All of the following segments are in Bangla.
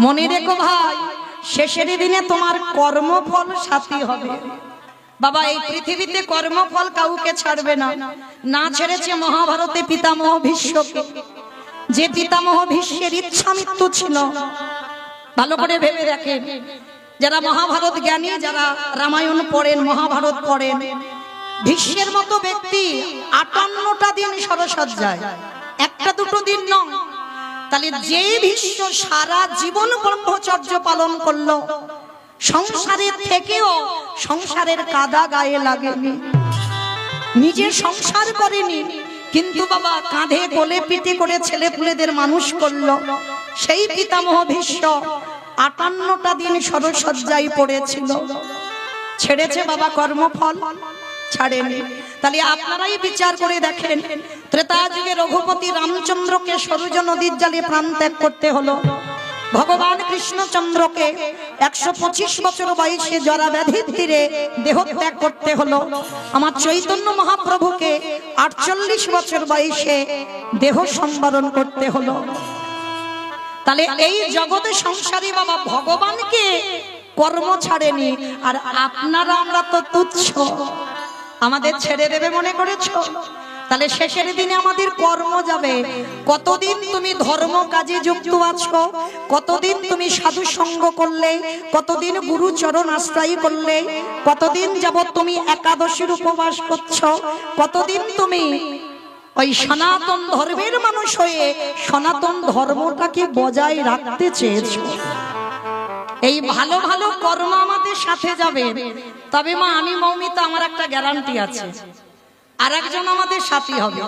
মনে রেখো ভাই, শেষের দিনে তোমার কর্মফল সাথী হবে। বাবা, এই পৃথিবীতে কর্মফল কাউকে ছাড়বে না। না ছেড়েছে মহাভারতে পিতামহ ভীষ্মকে। যে পিতামহ ভীষ্মের ইচ্ছা মৃত্যু ছিল। ভালো করে ভেবে দেখেন, যারা মহাভারত জ্ঞানী, যারা রামায়ণ পড়েন, মহাভারত পড়েন, ভীষ্মের মতো ব্যক্তি 58টা দিন সরসজ্জায়, একটা দুটো দিন নয়। তাহলে যে ভীষ্ম সারা জীবন ব্রহ্মচর্য পালন করলো, সংসারের থেকেও সংসারের কাদা গায়ে লাগেনি, নিজে সংসার করেনি, কিন্তু বাবা কাঁধে কোলে পিঠে করে ছেলে পুলেদের মানুষ করলো। সেই পিতামহ ভীষ্ম 58টা দিন সরসজ্জায় পড়েছিল। ছেড়েছে বাবা কর্মফল? ছাড়েনি। তাহলে আপনারাই বিচার করে দেখেন, ত্রেতা যুগে রঘুপতি রামচন্দ্রকে সরযূ নদীর জলে প্রাণ ত্যাগ করতে হলো। ভগবান কৃষ্ণচন্দ্রকে 125 বছর বয়সে জরা ব্যাধির তীরে দেহ ত্যাগ করতে হলো। আমার চৈতন্য মহাপ্রভুকে 48 বছর বয়সে দেহ সম্বরণ করতে হলো। তাহলে এই জগতে সংসারী বাবা ভগবানকে কর্ম ছাড়েনি, আর আপনারা আমরা তো তুচ্ছ, আমাদের ছেড়ে দেবে মনে করেছো? তাহলে শেষের দিনে আমাদের কর্ম যাবে। কতদিন তুমি ধর্ম কাজে যুক্ত আছো, কতদিন তুমি সাধু সঙ্গ করলে, কতদিন গুরু চরণ আশ্রয় করলে, কতদিন যাবত তুমি একাদশীর উপবাস করছো, কতদিন তুমি ওই সনাতন ধর্মের মানুষ হয়ে সনাতন ধর্মটাকে বজায় রাখতে চেয়েছো। এই ভালো ভালো কর্ম আমাদের সাথে যাবে। তবে মা, আমি মৌমিতা, আমার একটা গ্যারান্টি আছে, আর একজন আমাদের সাথী হবে।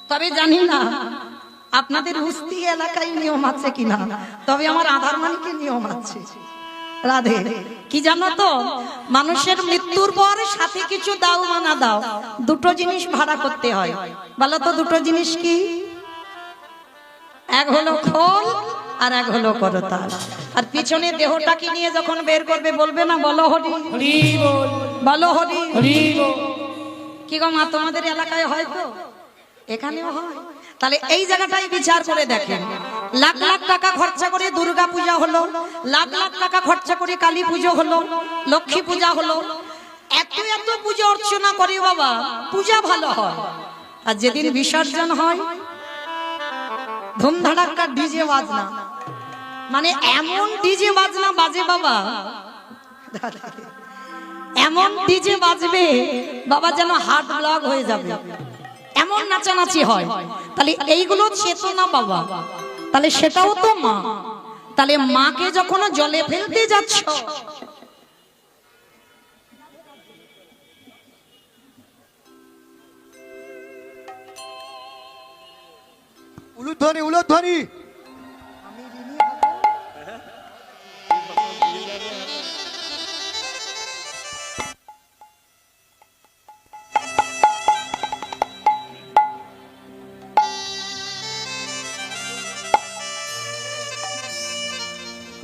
তবে জানি না আপনাদের উস্তি এলাকায় নিয়ম আছে কিনা, তবে আমার আধারমানিকে নিয়ম আছে। রাধে, কি জানো তো, মানুষের মৃত্যুর পর সাথে কিছু দাও বা না দাও, দুটো জিনিস ভাড়া করতে হয়। বলো তো দুটো জিনিস কি? এক হলো খোল, আর এক হলো করতাল। আর পিছনে দেহটাকে নিয়ে যখন বের করবে বলবে না, বলো হরি হরি বল, বলো হরি হরি বল। কি গো মা, তোমাদের এলাকায় হয় তো? এখানেও হয়। তাহলে এই জায়গাটাই বিচার করে দেখেন, লাখ লাখ টাকা খরচা করে দুর্গা পূজা হলো, লাখ লাখ টাকা খরচা করে কালী পুজো হলো, লক্ষ্মী পূজা হলো, এত এত পূজা অর্চনা করে বাবা, পূজা ভালো হয়। আর যেদিন বিসর্জন হয়, ধুমধাড়াক্কা ডিজে বাজনা, মানে এমন ডিজে বাজনা বাজে বাবা, এমন ডিজে বাজবে বাবা যেন হার্ট ব্লক হয়ে যাবে, এমন নাচানাচি হয়। তাহলে এইগুলো চেতনা বাবা, তাহলে সেটাও তো মা। তাহলে মাকে যখন জলে ফেলতে যাচ্ছ, উলুধ্বনি উলুধ্বনি।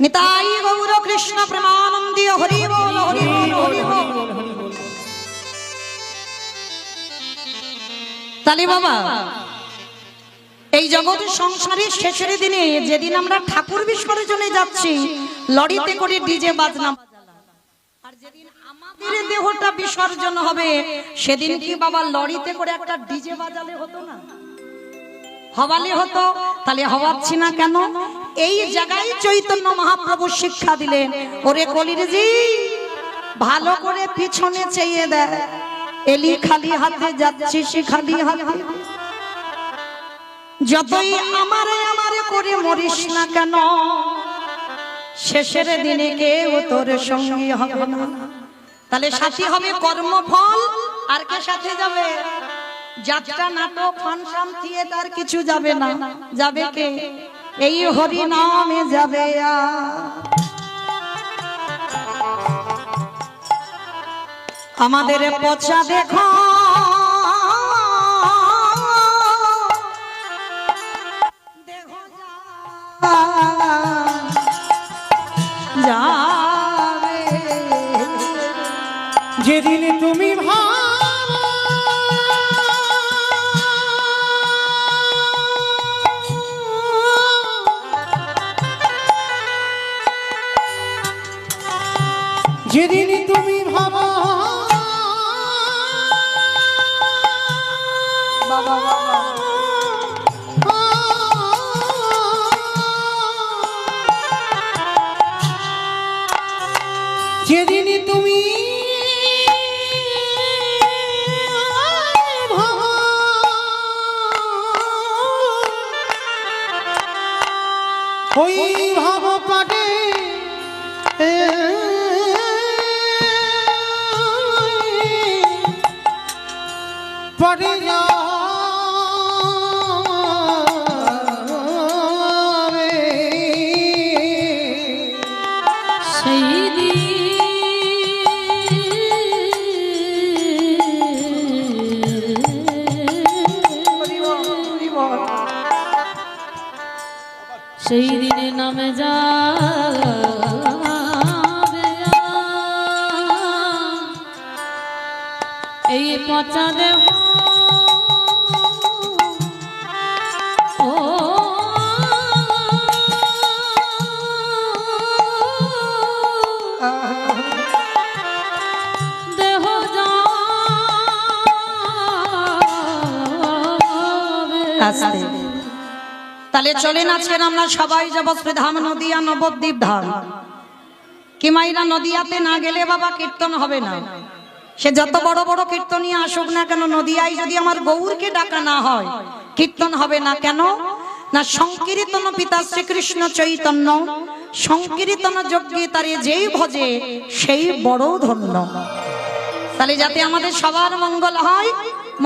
নিতাই গৌর কৃষ্ণ প্রেমানন্দী, হরি বল হরি বল হরি বল। তালি বাবা, এই জগতের সংসারের শেষের দিনে যেদিন আমরা ঠাকুর বিসর্জনে যাচ্ছি, লরিতে করে ডিজে বাজনা, আর যেদিন আমাদের দেহটা বিসর্জন হবে সেদিন কি বাবা লরিতে করে একটা ডিজে বাজালে হতো না? হওয়ালে হতো। তাহলে হওয়াচ্ছি না কেন? এই জায়গায় চৈতন্য মহাপ্রভু শিক্ষা দিলেন, ওরে কলির জি, ভালো করে পিছনে চেয়ে দেয়, এলি খালি হাতে যাচ্ছিস খালি হাতে, যতই আমারে আমারে করে মরিস না কেন, শেষের দিনে কেউ তোর সঙ্গী হবে না। তাহলে সাথী হবে কর্মফল, আর কে সাথে যাবে? যাত্রা, নাটক, ফাংশন, থিয়েটার কিছু যাবে না। যাবে কে? এই হরি নামে যাবে। আমাদের পচা দেখো যাবে, যেদিন তুমি যেদিন তুমি ভাবা বাবা বাবা যেদিন তুমি ভাবা ওই ভাব পাটে পড়ে যাবে সেই সেই দিনে নামে যাবে এই পচা দেহ ও দেহ যাবে তাহলে চলেন আজকের আমরা সবাই যাব শ্রীধাম নদিয়া নবদ্বীপ ধাম। কিমাইরা নদিয়াতে না গেলে বাবা কীর্তন হবে না। সে যত বড় বড় কীর্তনীয় আসুক না কেন, নদিয়ায় যদি আমার গৌরকে ডাকা না হয় কীর্তন হবে না। কেন না, সংকীর্তন পিতা শ্রীকৃষ্ণ চৈতন্য, সংকীর্তন যজ্ঞে তারে যেই ভজে সেই বড় ধন্য। তাহলে যাতে আমাদের সবার মঙ্গল হয়,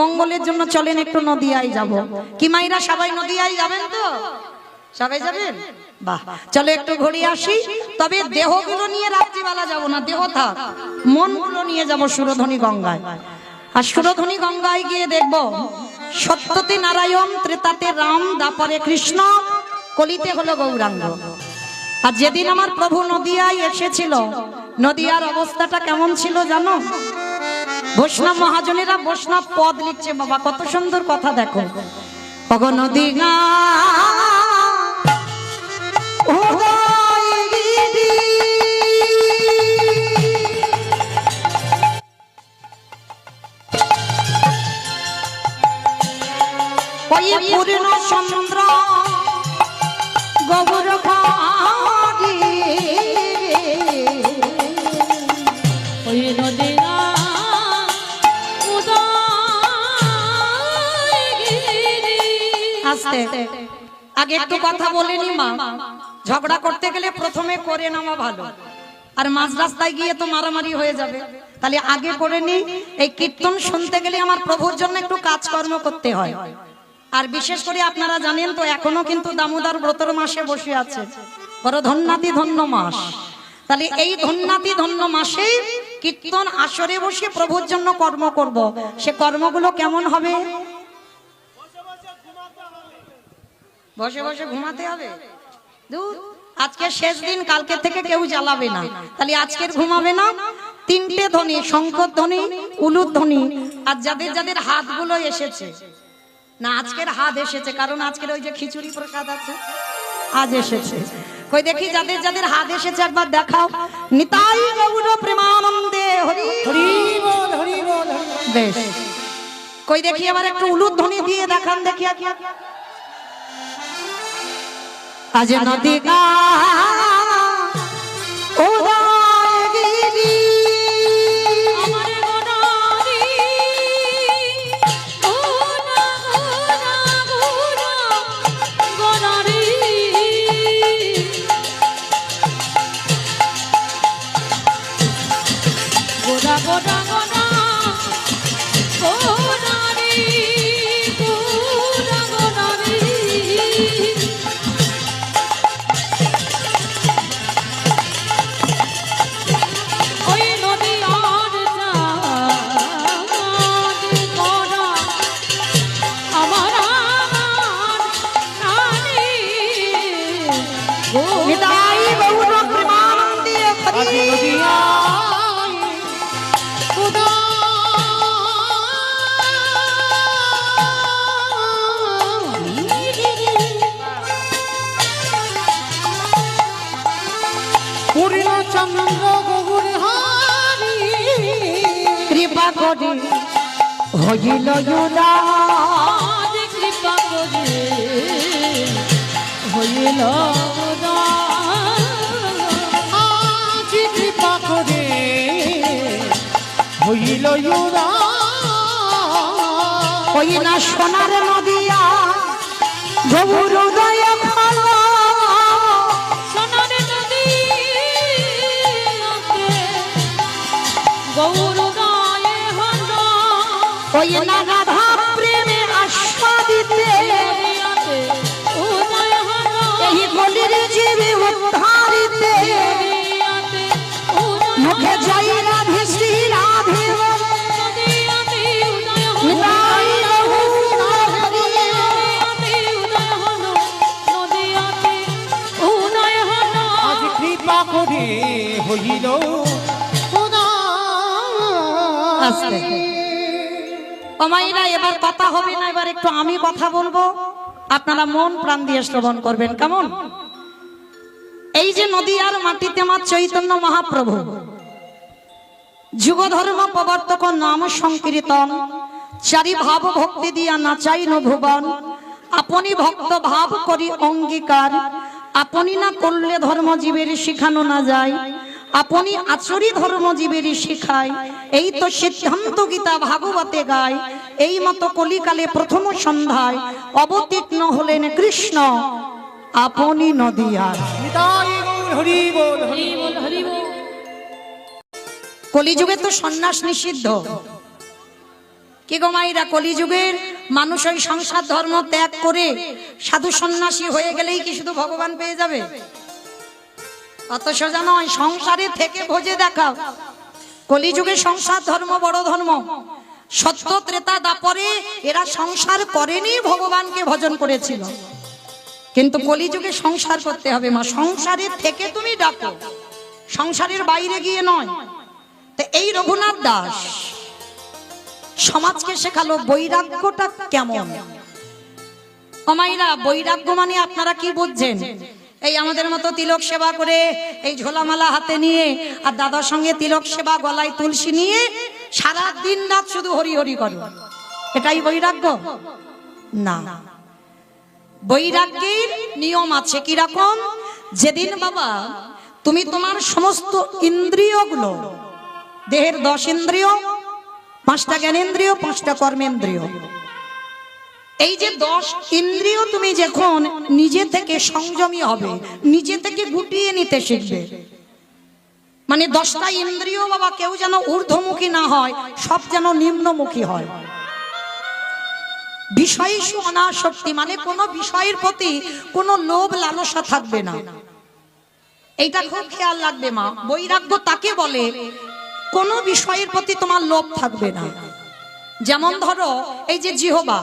মঙ্গলের জন্য চলেন একটু নদিয়ায় যাব। কি মাইরা সবাই নদিয়ায় যাবেন তো? সবাই যাবেন? বাহ, চলো একটু ঘুরে আসি। তবে দেহগুলো নিয়ে রাত্রিবেলা যাব না, দেহ থাক, মনগুলো নিয়ে যাব সুরধনী গঙ্গায়। আর সুরধনী গঙ্গায় গিয়ে দেখব সত্যতে নারায়ণ, ত্রেতাতে রাম, দ্বাপরে কৃষ্ণ, কলিতে হলো গৌরাঙ্গ। আর যেদিন আমার প্রভু নদিয়ায় এসেছিল, নদিয়ার অবস্থাটা কেমন ছিল জানো? বৈষ্ণব মহাজনেরা বৈষ্ণব পদ লিখছে বাবা, কত সুন্দর কথা দেখো। অগ নদী পূর্ণ চন্দ্র গৌর ওই নদীর আগে একটু কথা বলেনি মা, ঝগড়া করতে গেলে প্রথমে করে নেওয়া ভালো, আর মাঝ রাস্তায় গিয়ে তো মারামারি হয়ে যাবে। তাহলে আগে করে নি। এই কীর্তন শুনতে গেলে আমার প্রভুর জন্য একটু কাজকর্ম করতে হয়। আর বিশেষ করে আপনারা জানেন তো, এখনো কিন্তু দামোদর ব্রতর মাসে বসে আছে, বড় ধন্যাতি ধন্য মাস। তাহলে এই ধন্যাতি ধন্য মাসে কীর্তন আসরে বসে প্রভুর জন্য কর্ম করব। সে কর্মগুলো কেমন হবে? বসে বসে ঘুমাতে হবে? আজকে শেষ দিন, কালকে থেকে কেউ জ্বালাবে না। তাহলে আজকের ঘুমাবে না। তিনটে ধ্বনি, শঙ্কর ধ্বনি, উলুর ধ্বনি। আর যাদের যাদের হাতগুলো এসেছে না, আজকের হাত এসেছে, কারণ আজকের ওই যে খিচুড়ি প্রসাদ আছে, আজ এসেছে। কই দেখি যাদের যাদের হাত এসেছে একবার দেখাও। নিতাই গৌর প্রেমানন্দে হরি হরি বল হরি বল। বেশ, কই দেখি এবার একটু উলুর ধ্বনি দিয়ে দেখান দেখি। আজ নদী পূর্ণ চন্দ্র গৌর কৃপা করি হইল উদার। আজ কৃপা করে হইল উদার। আজ কৃপা করে হইল উদার। ওই না সোনার নদিয়া গৌর উদয় খোলো। সোনার নদীতে গৌর উদয় হলো। ওই না রাধা প্রেমে আস্বাদিতে নদিয়াতে উদয় হলো। এই গলির জীবে উদ্ধারিতে নদিয়াতে উদয় মুখে জয় রাধে শ্রী রাধে বলে। নদিয়াতে উদয় হলো। নিতাই গৌর হরি। নদিয়াতে উদয় হলো। নদিয়াতে উদয় হলো। আজ কৃপা করে হইল আস্তে। ও মায়েরা, এবার কথা হবে না, এবার একটু আমি কথা বলবো, আপনারা মন প্রাণ দিয়ে শ্রবণ করবেন, কেমন? এই যে নদিয়ার মাটিতে আমার চৈতন্য মহাপ্রভু যুগ ধর্ম প্রবর্তক নাম সংকীর্তন চারি ভাব ভক্তি দিয়া নাচাই ভুবন। আপনি ভক্ত ভাব করি অঙ্গীকার, আপনি না করলে ধর্ম জীবের শিখানো না যায়, আপনি আচরি ধর্ম জীবের শিখায়। এই তো সিদ্ধান্ত গীতা ভাগবতে গায়। এই মতো কলিকালে প্রথম সন্ধ্যায় অবতীর্ণ হলেন কৃষ্ণ আপনি নদিয়ার। নিতাই গৌর হরি বল। হরি বল হরি বল। কলিযুগে তো সন্ন্যাস নিষিদ্ধ। কি গো মাইরা, কলিযুগের মানুষ ওই সংসার ধর্ম ত্যাগ করে সাধু সন্ন্যাসী হয়ে গেলেই কি শুধু ভগবান পেয়ে যাবে? অত সোজা নয়। সংসারে থেকে ভোজে দেখাও। কলিযুগে সংসার ধর্ম বড় ধর্ম। সত্য ত্রেতা দাপরে এরা সংসার করেনি, ভগবানকে ভজন করেছিল। কিন্তু কলিযুগে সংসার করতে হবে মা। সংসারের থেকে তুমি ডাকো, সংসারের বাইরে গিয়ে নয়। তো এই রঘুনাথ দাস সমাজকে শেখালো বৈরাগ্যটা কেমন। অমাইরা, বৈরাগ্য মানে আপনারা কি বুঝছেন? এই আমাদের মতো তিলক সেবা করে এই ঝোলামালা হাতে নিয়ে আর দাদার সঙ্গে তিলক সেবা, গলায় তুলসী নিয়ে সারা দিন রাত শুধু হরি হরি করো, এটাই বৈরাগ্য না। বৈরাগ্যের নিয়ম আছে। কিরকম? যেদিন বাবা তুমি তোমার সমস্ত ইন্দ্রিয়গুলো, দেহের 10 ইন্দ্রিয়, 5টা জ্ঞানেন্দ্রিয়, 5টা কর্মেন্দ্রিয়, এই যে 10 ইন্দ্রিয় তুমি যখন নিজে থেকে সংযমী হবে, নিজে থেকে গুটিয়ে নিতে শিখবে, মানে 10টা ইন্দ্রিয় বাবা কেউ যেন ঊর্ধ্বমুখী না হয়, সব যেন নিম্নমুখী হয়। বিষয়সু অনাসক্তি মানে কোন বিষয়ের প্রতি কোনো লোভ লালসা থাকবে না। এইটা খুব খেয়াল রাখবে মা। বৈরাগ্য তাকে বলে কোন বিষয়ের প্রতি তোমার লোভ থাকবে না। যেমন ধরো এই যে জিহ্বা,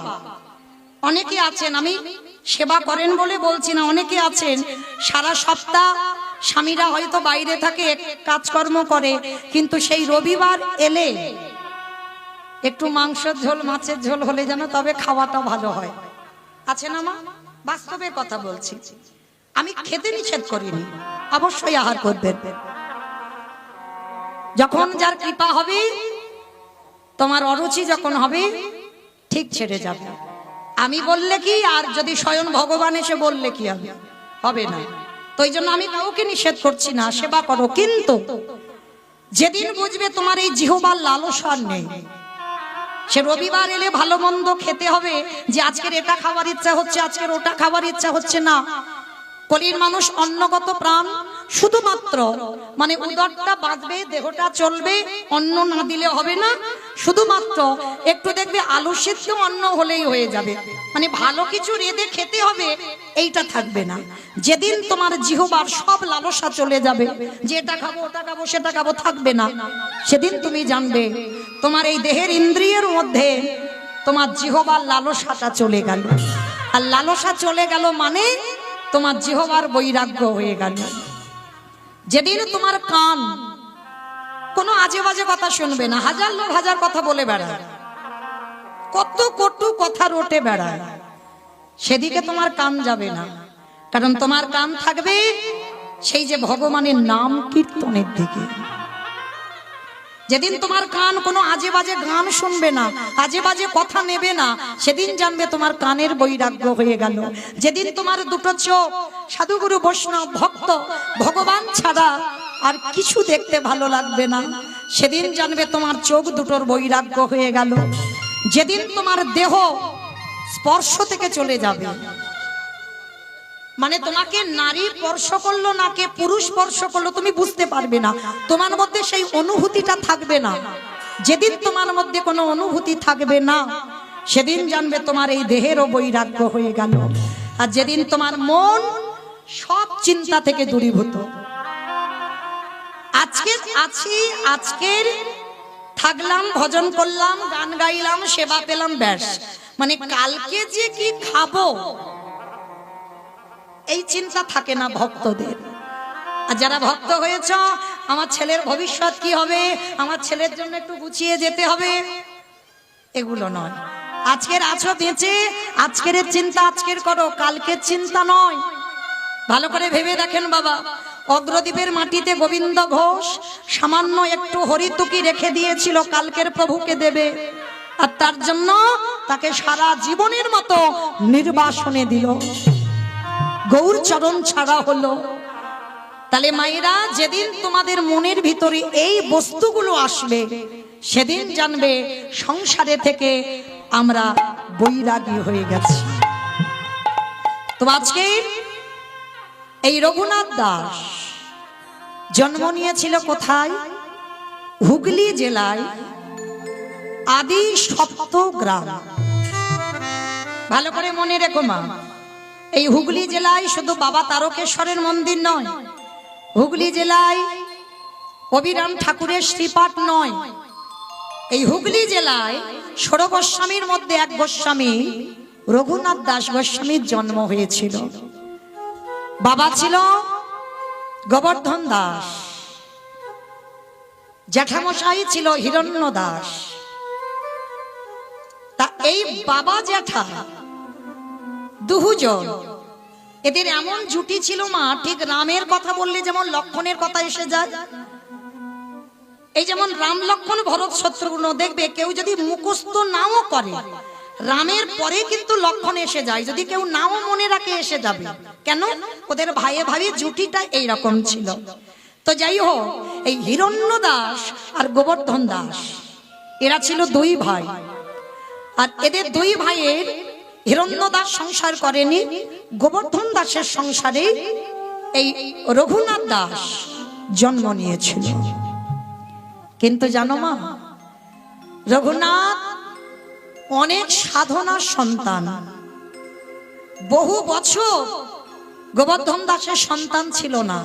অনেকে আছেন, আমি সেবা করেন বলে বলছি না, অনেকে আছেন সারা সপ্তাহ স্বামীরা হয়তো বাইরে থাকে, কাজকর্ম করে, কিন্তু সেই রবিবার এলে একটু মাংসের ঝোল, মাছের ঝোল হলে যেন তবে খাওয়াটা ভালো হয়। আছে না মা? বাস্তবের কথা বলছি। আমি খেতে নিষেধ করিনি, অবশ্যই আহার করবেন। যখন যার কৃপা হবে, তোমার অরুচি যখন হবে, ঠিক ছেড়ে যাবে। আমি বললে কি, আর যদি স্বয়ং ভগবান এসে বললে কি হবে? হবে না। তো এই জন্য আমি কাউকে নিষেধ করছি না, সেবা করো। কিন্তু যেদিন বুঝবে তোমার এই জিহ্বার লালসা নেই, সে রবিবার এলে ভালো মন্দ খেতে হবে, যে আজকের এটা খাবার ইচ্ছা হচ্ছে, আজকের ওটা খাবার ইচ্ছা হচ্ছে না। কলির মানুষ অন্নগত প্রাণ, শুধুমাত্র মানে উদরটা বাঁচবে, দেহটা চলবে, অন্ন না দিলে হবে না। শুধুমাত্র একটু দেখবে আলু সিদ্ধ অন্ন হলেই হয়ে যাবে, মানে ভালো কিছু রেঁধে খেতে হবে, এইটা থাকবে না। যেদিন তোমার জিহ্বার সব লালসা চলে যাবে, যে এটা খাবো, ওটা খাবো, সেটা খাবো, থাকবে না, সেদিন তুমি জানবে তোমার এই দেহের ইন্দ্রিয়ের মধ্যে তোমার জিহ্বার লালসাটা চলে গেল। আর লালসা চলে গেল মানে তোমার জিহ্বার বৈরাগ্য হয়ে গেল। যেদিন তোমার কান কোনো আজে বাজে কথা শুনবে না, হাজার লোক হাজার কথা বলে বেড়ায়, কত কটু কথা রটে বেড়ায়, সেদিকে তোমার কান যাবে না। কারণ তোমার কান থাকবে সেই যে ভগবানের নাম কীর্তনের দিকে। যেদিন তোমার কান কোনো আজে বাজে গান শুনবে না, আজে বাজে কথা নেবে না, সেদিন জানবে তোমার কানের বৈরাগ্য হয়ে গেল। যেদিন তোমার দুটো চোখ সাধুগুরু বৈষ্ণব ভক্ত ভগবান ছাড়া আর কিছু দেখতে ভালো লাগবে না, সেদিন জানবে তোমার চোখ দুটোর বৈরাগ্য হয়ে গেল। যেদিন তোমার দেহ স্পর্শ থেকে চলে যাবে, মানে তোমাকে নারী স্পর্শ করলো নাকে পুরুষ স্পর্শ করলো তুমি বুঝতে পারবে না, তোমার মধ্যে সেই অনুভূতিটা থাকবে না। যেদিন তোমার মধ্যে কোনো অনুভূতি থাকবে না, সেদিন জানবে তোমার এই দেহেরও বৈরাগ্য হয়ে গেল। আর যেদিন তোমার মন সব চিন্তা থেকে দূরীভূত, আজকে আছি, আজকের থাকলাম, ভজন করলাম, গান গাইলাম, সেবা পেলাম, ব্যাস, মানে কালকে যে কি খাবো এই চিন্তা থাকে না ভক্তদের। আর যারা ভক্ত হয়েছ, আমার ছেলের ভবিষ্যৎ কি হবে, আমার ছেলের জন্য একটু গুছিয়ে যেতে হবে, এগুলো নয়। আজকের আছো বেঁচে, আজকের চিন্তা আজকের করো, কালকের চিন্তা নয়। ভালো করে ভেবে দেখেন বাবা, অগ্রদ্বীপের মাটিতে গোবিন্দ ঘোষ সামান্য একটু হরিতুকি রেখে দিয়েছিল, কালকের প্রভুকে দেবে, আর তার জন্য তাকে সারা জীবনের মতো নির্বাসনে দিল, গৌর চরণ ছাড়া হলো। তাহলে মায়েরা, যেদিন তোমাদের মনের ভিতরে এই বস্তুগুলো আসবে, সেদিন জানবে সংসারে থেকে আমরা বৈরাগী হয়ে গেছি। তো আজকে এই রঘুনাথ দাস জন্ম নিয়েছিল কোথায়? হুগলি জেলায় আদি সপ্তগ্রাম। ভালো করে মনে রেখো মা, এই হুগলি জেলায় শুধু বাবা তারকেশ্বরের মন্দির নয়, হুগলি জেলায় অবিরাম ঠাকুরের শ্রীপাঠ নয়, এই হুগলি জেলায় ষোড় গোস্বামীর মধ্যে এক গোস্বামী রঘুনাথ দাস গোস্বামীর জন্ম হয়েছিল। বাবা ছিল গোবর্ধন দাস, জ্যাঠামশাই ছিল হিরণ্য দাস। তা এই বাবা জ্যাঠা দুজন, এদের এমন জুটি ছিল মা, ঠিক রামের কথা বললে যেমন লক্ষণের কথা এসে যায়, এই যেমন রাম লক্ষণ ভরত শত্রুঘ্ন, দেখবে কেউ যদি মুখস্থ নাও করে, রামের পরে কিন্তু লক্ষণ এসে যায়, যদি কেউ নাও মনে রাখে এসে যাবে। কেন? ওদের ভাইয়ে ভাই জুটিটা এইরকম ছিল। তো যাই হোক, এই হিরণ্য দাস আর গোবর্ধন দাস এরা ছিল দুই ভাই। আর এদের দুই ভাইয়ের, হিরণ্য দাস সংসার করেনি, গোবর্ধন দাসের সংসারে এই রঘুনাথ দাস জন্ম নিয়েছিল। কিন্তু জানো মা, রঘুনাথ অনেক সাধনার সন্তান, বহু বছর গোবর্ধন দাসের সন্তান ছিল না।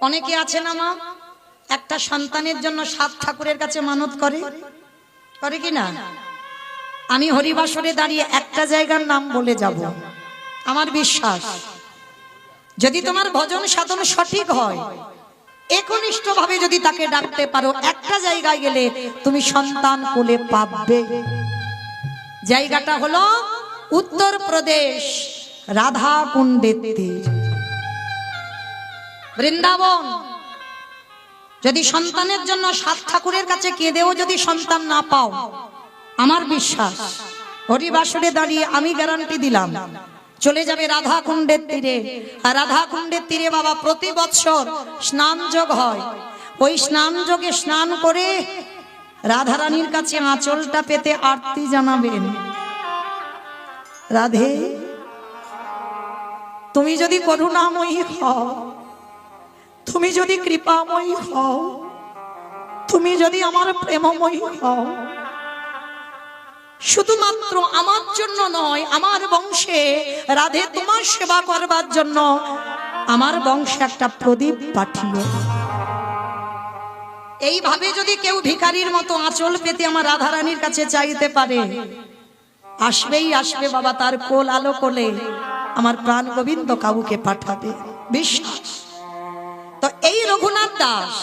অনেকে আছে না মা, একটা সন্তানের জন্য 7 ঠাকুরের কাছে মানত করে, করে কি না? আমি হরিবাসরে দাঁড়িয়ে একটা জায়গার নাম বলে যাব, আমার বিশ্বাস যদি তোমার ভজন সাধন সঠিক হয়, একনিষ্ঠ ভাবে যদি তাকে ডাকতে পারো, একটা জায়গায় গেলে তুমি সন্তান কোলে পাবে। জায়গাটা হলো উত্তরপ্রদেশ, রাধা কুণ্ডের তীর, বৃন্দাবন। যদি সন্তানের জন্য 7 ঠাকুরের কাছে কেঁদেও যদি সন্তান না পাও, আমার বিশ্বাস হরিবাসরে দাঁড়িয়ে আমি গ্যারান্টি দিলাম, চলে যাবে রাধা কুণ্ডের তীরে। আর রাধা কুণ্ডের তীরে বাবা প্রতি বৎসর স্নান যোগ হয়, ওই স্নান যোগে স্নান করে রাধা রানীর কাছে আঁচলটা পেতে আরতি জানাবেন, রাধে তুমি যদি করুণাময়ী হও, তুমি যদি কৃপাময়ী হও, তুমি যদি আমার প্রেমময়ী হও, শুধুমাত্র আমার জন্য নয়, আমার বংশে রাধে তোমার সেবা করবার জন্য আমার বংশে একটা প্রদীপ পাঠিও। এইভাবে যদি কেউ ভিখারির মতো আঁচল পেতে আমার রাধা রানীর কাছে চাইতে পারে, আসবেই আসবে বাবা, তার কোল আলো কোলে আমার প্রাণ গোবিন্দ কাউকে পাঠাবে, বিশ্বাস। তো এই রঘুনাথ দাস,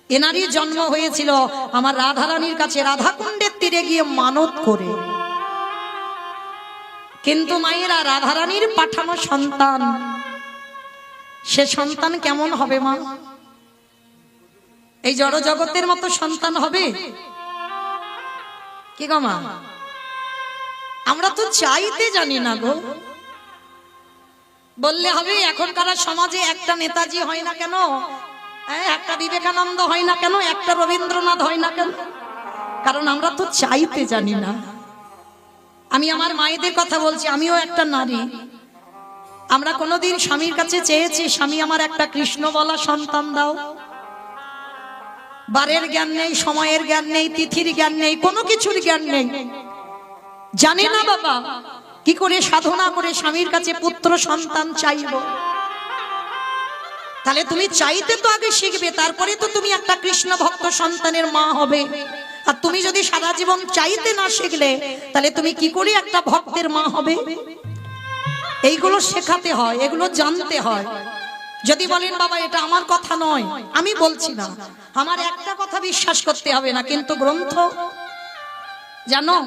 এনারই জন্ম হয়েছিল আমার রাধা রানীর কাছে রাধাকুণ্ডের তীরে গিয়ে মানত করে। কিন্তু মায়েরা, রাধা রানীর পাঠানো সন্তান, সে সন্তান কেমন হবে মা? এই জড় জগতের মতো সন্তান হবে কি গো মা? আমরা তো চাইতে জানি না গো। বললে হবে এখনকার সমাজে একটা নেতাজি হয় না কেন, একটা বিবেকানন্দ হয় না কেন, একটা রবীন্দ্রনাথ হয় না কেন? কারণ আমরা তো চাইতে জানি না। আমি আমার মায়েদের কথা বলছি, আমিও একটা নারী। আমরা কোনোদিন স্বামীর কাছে চেয়েছি স্বামী আমার একটা কৃষ্ণ বলা সন্তান দাও? বারের জ্ঞান নেই, সময়ের জ্ঞান নেই, তিথির জ্ঞান নেই, কোনো কিছুর জ্ঞান নেই। জানি না বাবা কি করে সাধনা করে স্বামীর কাছে পুত্র সন্তান চাইব। তাহলে তুমি চাইতে তো আগে শিখবে, তারপরে তো তুমি একটা কৃষ্ণ ভক্ত সন্তানের মা হবে। আর তুমি যদি সারা জীবন চাইতে না শিখলে তাহলে তুমি কি করে একটা ভক্তের মা হবে? এইগুলো শেখাতে হয়, এগুলো জানতে হয়। যদি বলেন বাবা এটা আমার কথা নয়, আমি বলছি না, আমার একটা কথা বিশ্বাস করতে হবে না, কিন্তু গ্রন্থ জানো,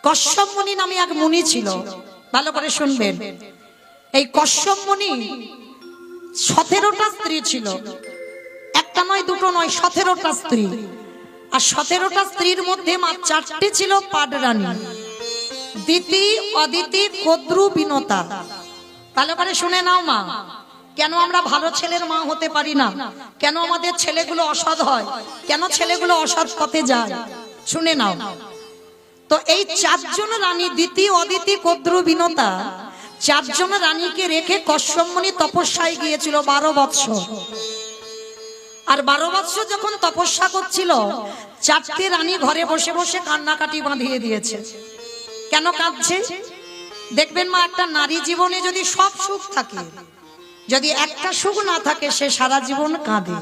কশ্যপ মুনি নামে এক মুনি ছিল, ভালো করে শুনবেন। এই কশ্যপ মুনি 17টা স্ত্রী ছিল, একটা নয় দুটো নয়, 17টা স্ত্রী। আর 17টা স্ত্রীর মধ্যে মাত্র 4টি ছিল পাডরানী, দিতি, অদিতি, কদ্রু, বিনতা। ভালো করে শুনে নাও মা, কেন আমরা ভালো ছেলের মা হতে পারি না? কেন আমাদের ছেলেগুলো অসৎ হয়? কেন ছেলেগুলো অসৎ পথে যায়? শুনে নাও। তো এই 4 জন রানী, দিতি, অদিতি, কদ্রু, বিনতা, 4 জন রানীকে রেখে কশ্যপ মুনি তপস্যায় গিয়েছিল 12 বৎসর। আর 12 বৎসর যখন তপস্যা করছিল, 4টে রানী ঘরে বসে বসে কান্নাকাটি বাঁধিয়ে দিয়েছে। কেন কাঁদছে? দেখবেন মা, একটা নারী জীবনে যদি সব সুখ থাকে, যদি একটা সুখ না থাকে, সে সারা জীবন কাঁদে।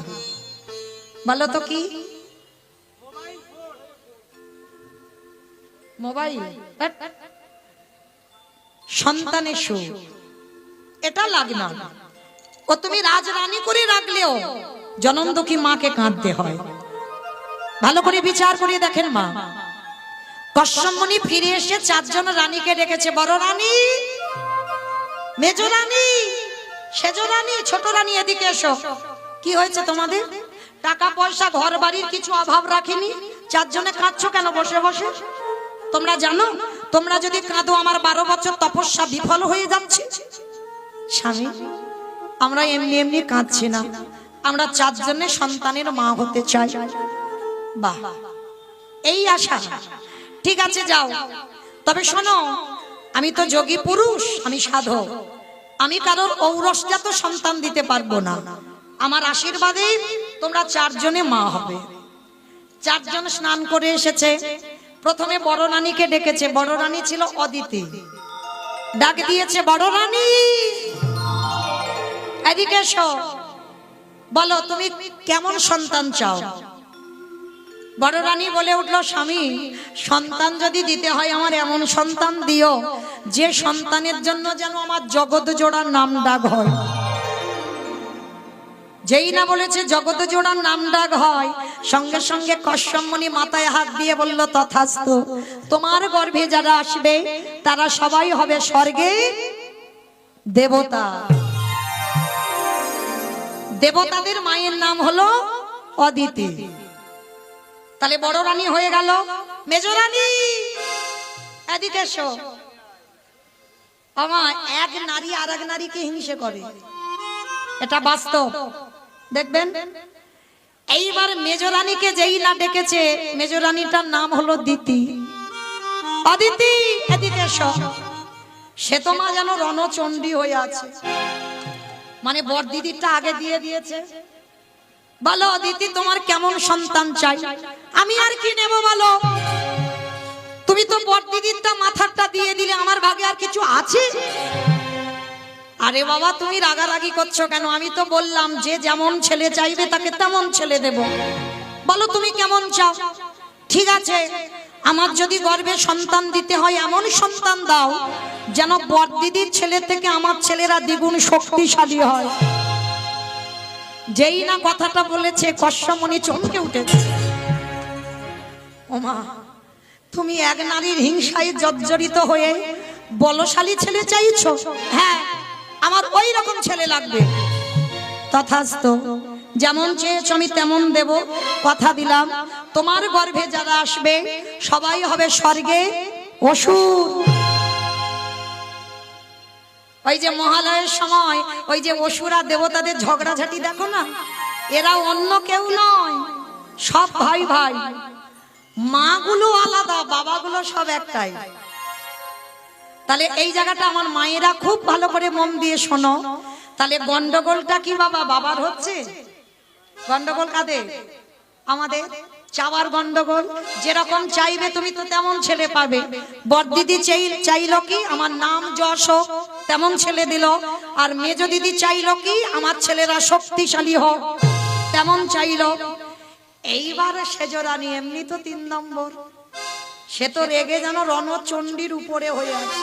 বলো তো কি? মোবাইল, সন্তানের সুখ, এটা লাগে না। ও তুমি রাজরানী করে রাখলেও জনম দুঃখী মাকে কাঁদতে হয়। ভালো করে বিচার করে দেখেন মা, কশ্যপ মুনি ফিরে এসে 4 জন রানীকে ডেকেছে, বড় রানী, মেজ রানী, সেজ রানী, ছোট রানী, এদিকে এসো। কি হয়েছে তোমাদের? টাকা পয়সা ঘর বাড়ির কিছু অভাব রাখিনি, 4 জনে কাঁদছো কেন বসে বসে? তোমরা জানো তোমরা যদি কাঁদো আমার 12 বছর তপস্যা বিফল হয়ে যাচ্ছে। স্বামী, আমরা এমনি এমনি কাঁদছি না, আমরা 4 জনের সন্তানের মা হতে চাই। বাহ, এই আশা। ঠিক আছে যাও, তবে শোনো, আমি তো যোগী পুরুষ, আমি সাধক, আমি কারোর ঔরসজাত সন্তান দিতে পারবো না। আমার আশীর্বাদে তোমরা 4 জনে মা হবে। 4 জন স্নান করে এসেছে। প্রথমে বড় রানীকে ডেকেছে, বড় রানী ছিল অদিতি। ডাক দিয়েছে, বড় রানী এদিকে এসো, বলো তুমি কেমন সন্তান চাও? বড় রানী বলে উঠলো, স্বামী, সন্তান যদি দিতে হয় আমার এমন সন্তান দিও যে সন্তানের জন্য যেন আমার জগৎ জোড়ার নাম ডাক হয়। যেই না বলেছে জগৎ জোড়ার নাম ডাক হয়, সঙ্গে সঙ্গে কশ্যপ মুনি মাথায় হাত দিয়ে বলল, তথাস্তু, তোমার গর্ভে যারা আসবে তারা সবাই হবে স্বর্গে দেবতা। দেবতাদের মায়ের নাম হলো অদিতি। তাহলে বড় রানী হয়ে গেল। মেজ রানী এদিকে এসো। আমার এক নারী আর এক নারীকে হিংসে করে, এটা বাস্তব, দেখবেন। এইবার মেজ রানীকে যেই না ডেকেছে, মেজ রানীটার নাম হলো দিতি। অদিতি এদিকে এসো। সে তো মা যেন রণচণ্ডী হয়ে আছে, মানে বড় দিদিটা আগে দিয়ে দিয়েছে। বলো অদিতি, তোমার কেমন সন্তান চাই? আমি আর কি নেব বলো? তুমি তো বড় দিদিটা মাথাটা দিয়ে দিলে, আমার ভাগে আর কিছু আছে? আরে বাবা, তুমি রাগারাগি করছো কেন? আমি তো বললাম যে যেমন ছেলে চাইবে তাকে তেমন ছেলে দেব। বলো তুমি কেমন চাও? ঠিক আছে, আমার যদি গর্ভে সন্তান দিতে হয় এমন সন্তান দাও যেন বড় দিদির ছেলে থেকে আমার ছেলেরা দ্বিগুণ শক্তিশালী হয়। যেই না কথাটা বলেছে, কশ্যপ মুনি চমকে উঠেছে। ওমা, তুমি এক নারীর হিংসায় জর্জরিত হয়ে বলশালী ছেলে চাইছো? হ্যাঁ, আমার ওই রকম ছেলে লাগবে। তথাস্তু, যেমন চেয়েছো আমি তেমন দেব, কথা দিলাম। তোমার গর্ভে যারা আসবে সবাই হবে স্বর্গে অসুর। ওই যে মহালয়ের সময় ওই যে অসুরা দেবতাদের ঝগড়াঝাটি দেখো না, এরা অন্য কেউ নয়, সব ভাই ভাই। মাগুলো আলাদা, বাবাগুলো সব একটাই। তাহলে এই জায়গাটা আমার মায়েরা খুব ভালো করে মন দিয়ে শোনো। তাহলে গন্ডগোলটা কি বাবা বাবার হচ্ছে? গন্ডগোল কাদের? আমাদের চাওয়ার গন্ডগোল। যেরকম চাইবে তুমি তো তেমন ছেলে পাবে। বড়দিদি চাইলো কি আমার নাম যশ হোক, তেমন ছেলে দিল। আর মেজ দিদি চাইলো কি আমার ছেলেরা শক্তিশালী হোক, তেমন চাইলো। এইবার সেজরানি এমনি তো 3 নম্বর, সে তো রেগে যেন রণচণ্ডীর উপরে হয়ে আছে।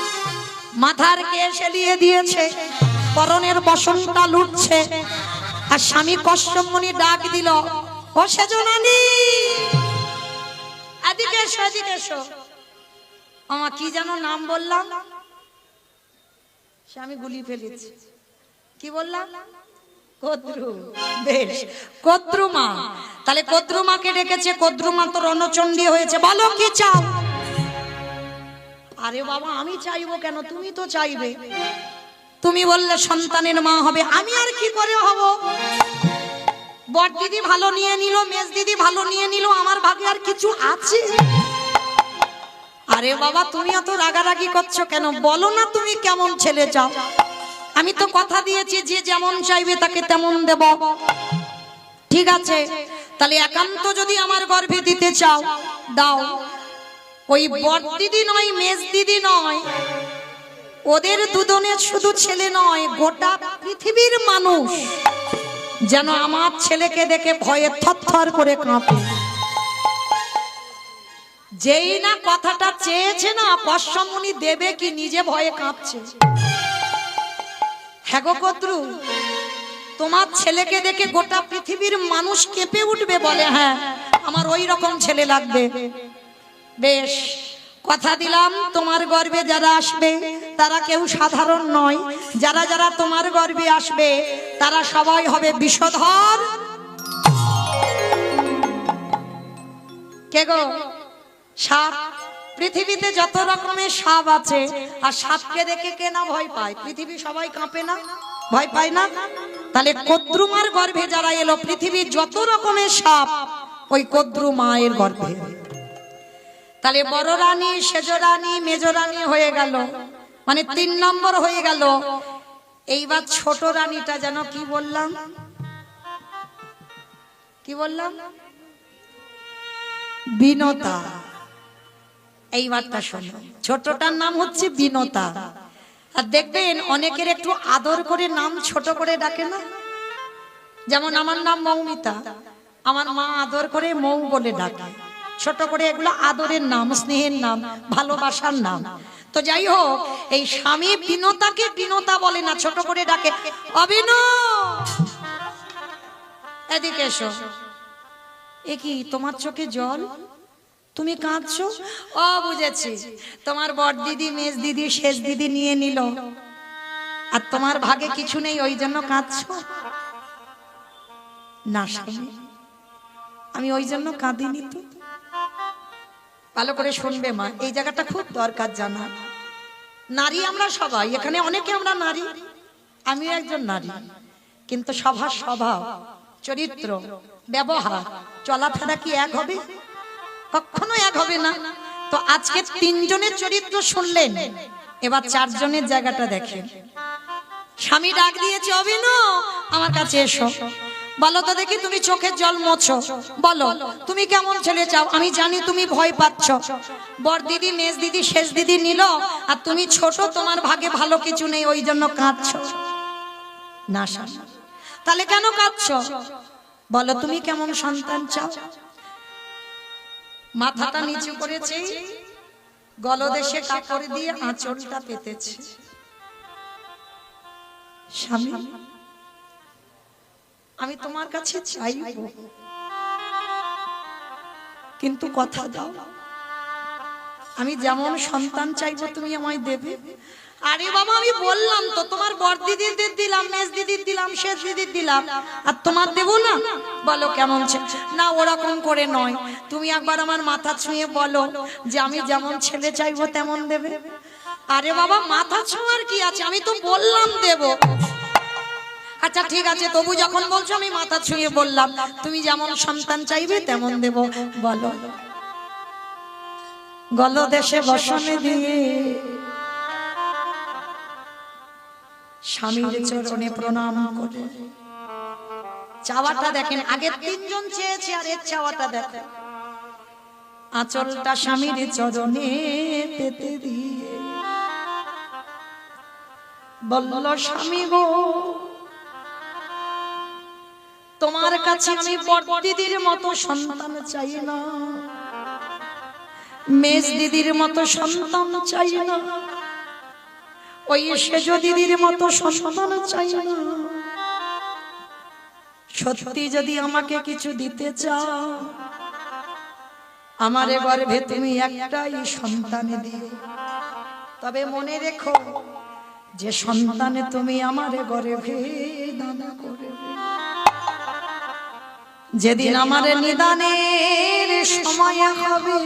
মাথার কেশ এলিয়ে দিয়েছে, পরনের বসনটা লুটছে। আর স্বামী কশ্যপমুনি ডাক দিল, ও সেজরানি এদিকে এসো, এদিকে এসো। আমার কি যেন নাম বললাম, সে আমি গুলি ফেলেছি। কি বললাম? কদ্রু। বেশ, কদ্রুমা। তাহলে কদ্রুমাকে ডেকেছে। কদ্রুমা তো রণচণ্ডী হয়েছে, বলো কি চাও? আরে বাবা আমি চাইবো কেন, তুমি তো চাইবে। তুমি বললে সন্তানের মা হবে, আমি আর কি করে হব? বড় দিদি ভালো নিয়ে নিল, মেজ দিদি ভালো নিয়ে নিল, আমার ভাগে আর কিছু আছে? আরে বাবা তুমি এত রাগারাগি করছো কেন? বলো না তুমি কেমন ছেলে চাও। আমি তো কথা দিয়েছি যে যেমন চাইবে তাকে তেমন দেব। ঠিক আছে, তাহলে একান্ত যদি আমার গর্ভে দিতে চাও দাও। ওই বড় দিদি নয়, মেজ দিদি নয়, ওদের দুজনের শুধু ছেলে নয়, গোটা পৃথিবীর মানুষ যেন আমার ছেলেকে দেখে ভয়ে থরথর করে কাঁপে। যেই না কথাটা চেয়েছে না, কশ্যপমুনি দেবে কি নিজে ভয়ে কাঁপছে। হ্যাঁ গো কদ্রু, তোমার ছেলেকে দেখে গোটা পৃথিবীর মানুষ কেঁপে উঠবে, বলে হ্যাঁ আমার ওই রকম ছেলে লাগবে। বেশ, কথা দিলাম তোমার গর্ভে যারা আসবে তারা কেউ সাধারণ নয়। যারা যারা তোমার গর্ভে আসবে তারা সবাই হবে বিষধর। কে গো? সাপ। পৃথিবীতে যত রকমের সাপ আছে, আর সাপকে দেখে কে না ভয় পায়? পৃথিবী সবাই কাঁপে না, ভয় পায় না? তাহলে কদ্রুমার গর্ভে যারা এলো, পৃথিবীর যত রকমের সাপ ওই কদ্রু মায়ের গর্ভে। তাহলে বড় রানী, সেজরানী, মেজরানী হয়ে গেল, মানে 3 নম্বর হয়ে গেল। এইবার ছোট রানীটা যেন কি বললাম, কি বললাম? বিনতা। এইবারটা শোনো, ছোটটার নাম হচ্ছে বিনতা। আর দেখবেন অনেকের একটু আদর করে নাম ছোট করে ডাকে না। যেমন আমার নাম মৌমিতা, আমার মা আদর করে মৌ বলে ডাকে, ছোট করে। এগুলো আদরের নাম, স্নেহের নাম, ভালোবাসার নাম। তো যাই হোক, এই স্বামী বিনতাকে বিনতা বলে না, ছোট করে ডাকে, অবিন এদিকে এসো। এ কি তোমার চোখে জল, তুমি কাঁদছো? ও বুঝেছি, তোমার বড় দিদি, মেজ দিদি, শেষ দিদি নিয়ে নিল, আর তোমার ভাগে কিছু নেই, ওই জন্য কাঁদছো। না স্বামী, আমি ওই জন্য কাঁদিনি তো। ভালো করে শুনবে মা, এই জায়গাটা খুব দরকার জানা। নারী আমরা সবাই, এখানে অনেকে আমরা নারী, আমিও একজন নারী, কিন্তু সবার স্বভাব, চরিত্র, ব্যবহার, চলাফেরা কি এক হবে? কখনো এক হবে না। তো আজকে 3 জনের চরিত্র শুনলেন, এবার 4 জনের জায়গাটা দেখেন। স্বামী ডাক দিয়েছে, অবিন আমার কাছে এসো। বলো তো দেখি, তুমি চোখের জল মোছো, বলো তুমি কেমন ছেলে চাও? আমি জানি তুমি ভয় পাচ্ছ, বড় দিদি, মেজ দিদি, শেষ দিদি নিল, আর তুমি ছোট, তোমার ভাগে ভালো কিছু নেই, ওই জন্য কাঁদছো। না স্বামী, তাহলে কেন কাঁদছো? বলো তুমি কেমন সন্তান চাও? মাথাটা নিচু করেছে, গলদেশে কাপড় দিয়ে আঁচলটা পেতেছে। স্বামী, আমি তোমার কাছে চাইব, কিন্তু কথা দাও, আমি যেমন সন্তান চাইবো তুমি আমায় দেবে, আরে বাবা আমি বললাম তো তোমার বড় দিদিদের দিলাম, মেজ দিদির দিলাম, শেষ দিদির দিলাম, আর তোমার দেবো না? বলো কেমন না, ওরকম করে নয়। তুমি একবার আমার মাথা ছুঁয়ে বলো যে আমি যেমন ছেলে চাইবো তেমন দেবে। আরে বাবা মাথা ছোঁয়ার কি আছে, আমি তো বললাম দেব। আচ্ছা ঠিক আছে, তবু যখন বলছো আমি মাথা ছুঁয়ে বললাম, তুমি যেমন সন্তান চাইবে তেমন দেব। বলো। গলদেশে বসনে দিয়ে স্বামীর চরণে প্রণাম করে চাওয়াটা দেখেন। আগে তিনজন চেয়েছে, আর এর চাওয়াটা দেখেন। আঁচলটা স্বামীর চরণে পেতে দিয়ে বলল, স্বামী গো তোমার কাছে আমি বড় দিদির মতো সন্তান চাই না, মেজ দিদির মতো সন্তান চাই না, ওই সেজ দিদির মতো সন্তান চাই না। সত্যি যদি আমাকে কিছু দিতে চাও, আমার গর্ভে তুমি একটাই সন্তান দিও। তবে মনে রেখো যে সন্তানে তুমি আমার গর্ভে দান করবে, যেদিন আমার নিদানের সময় হবে,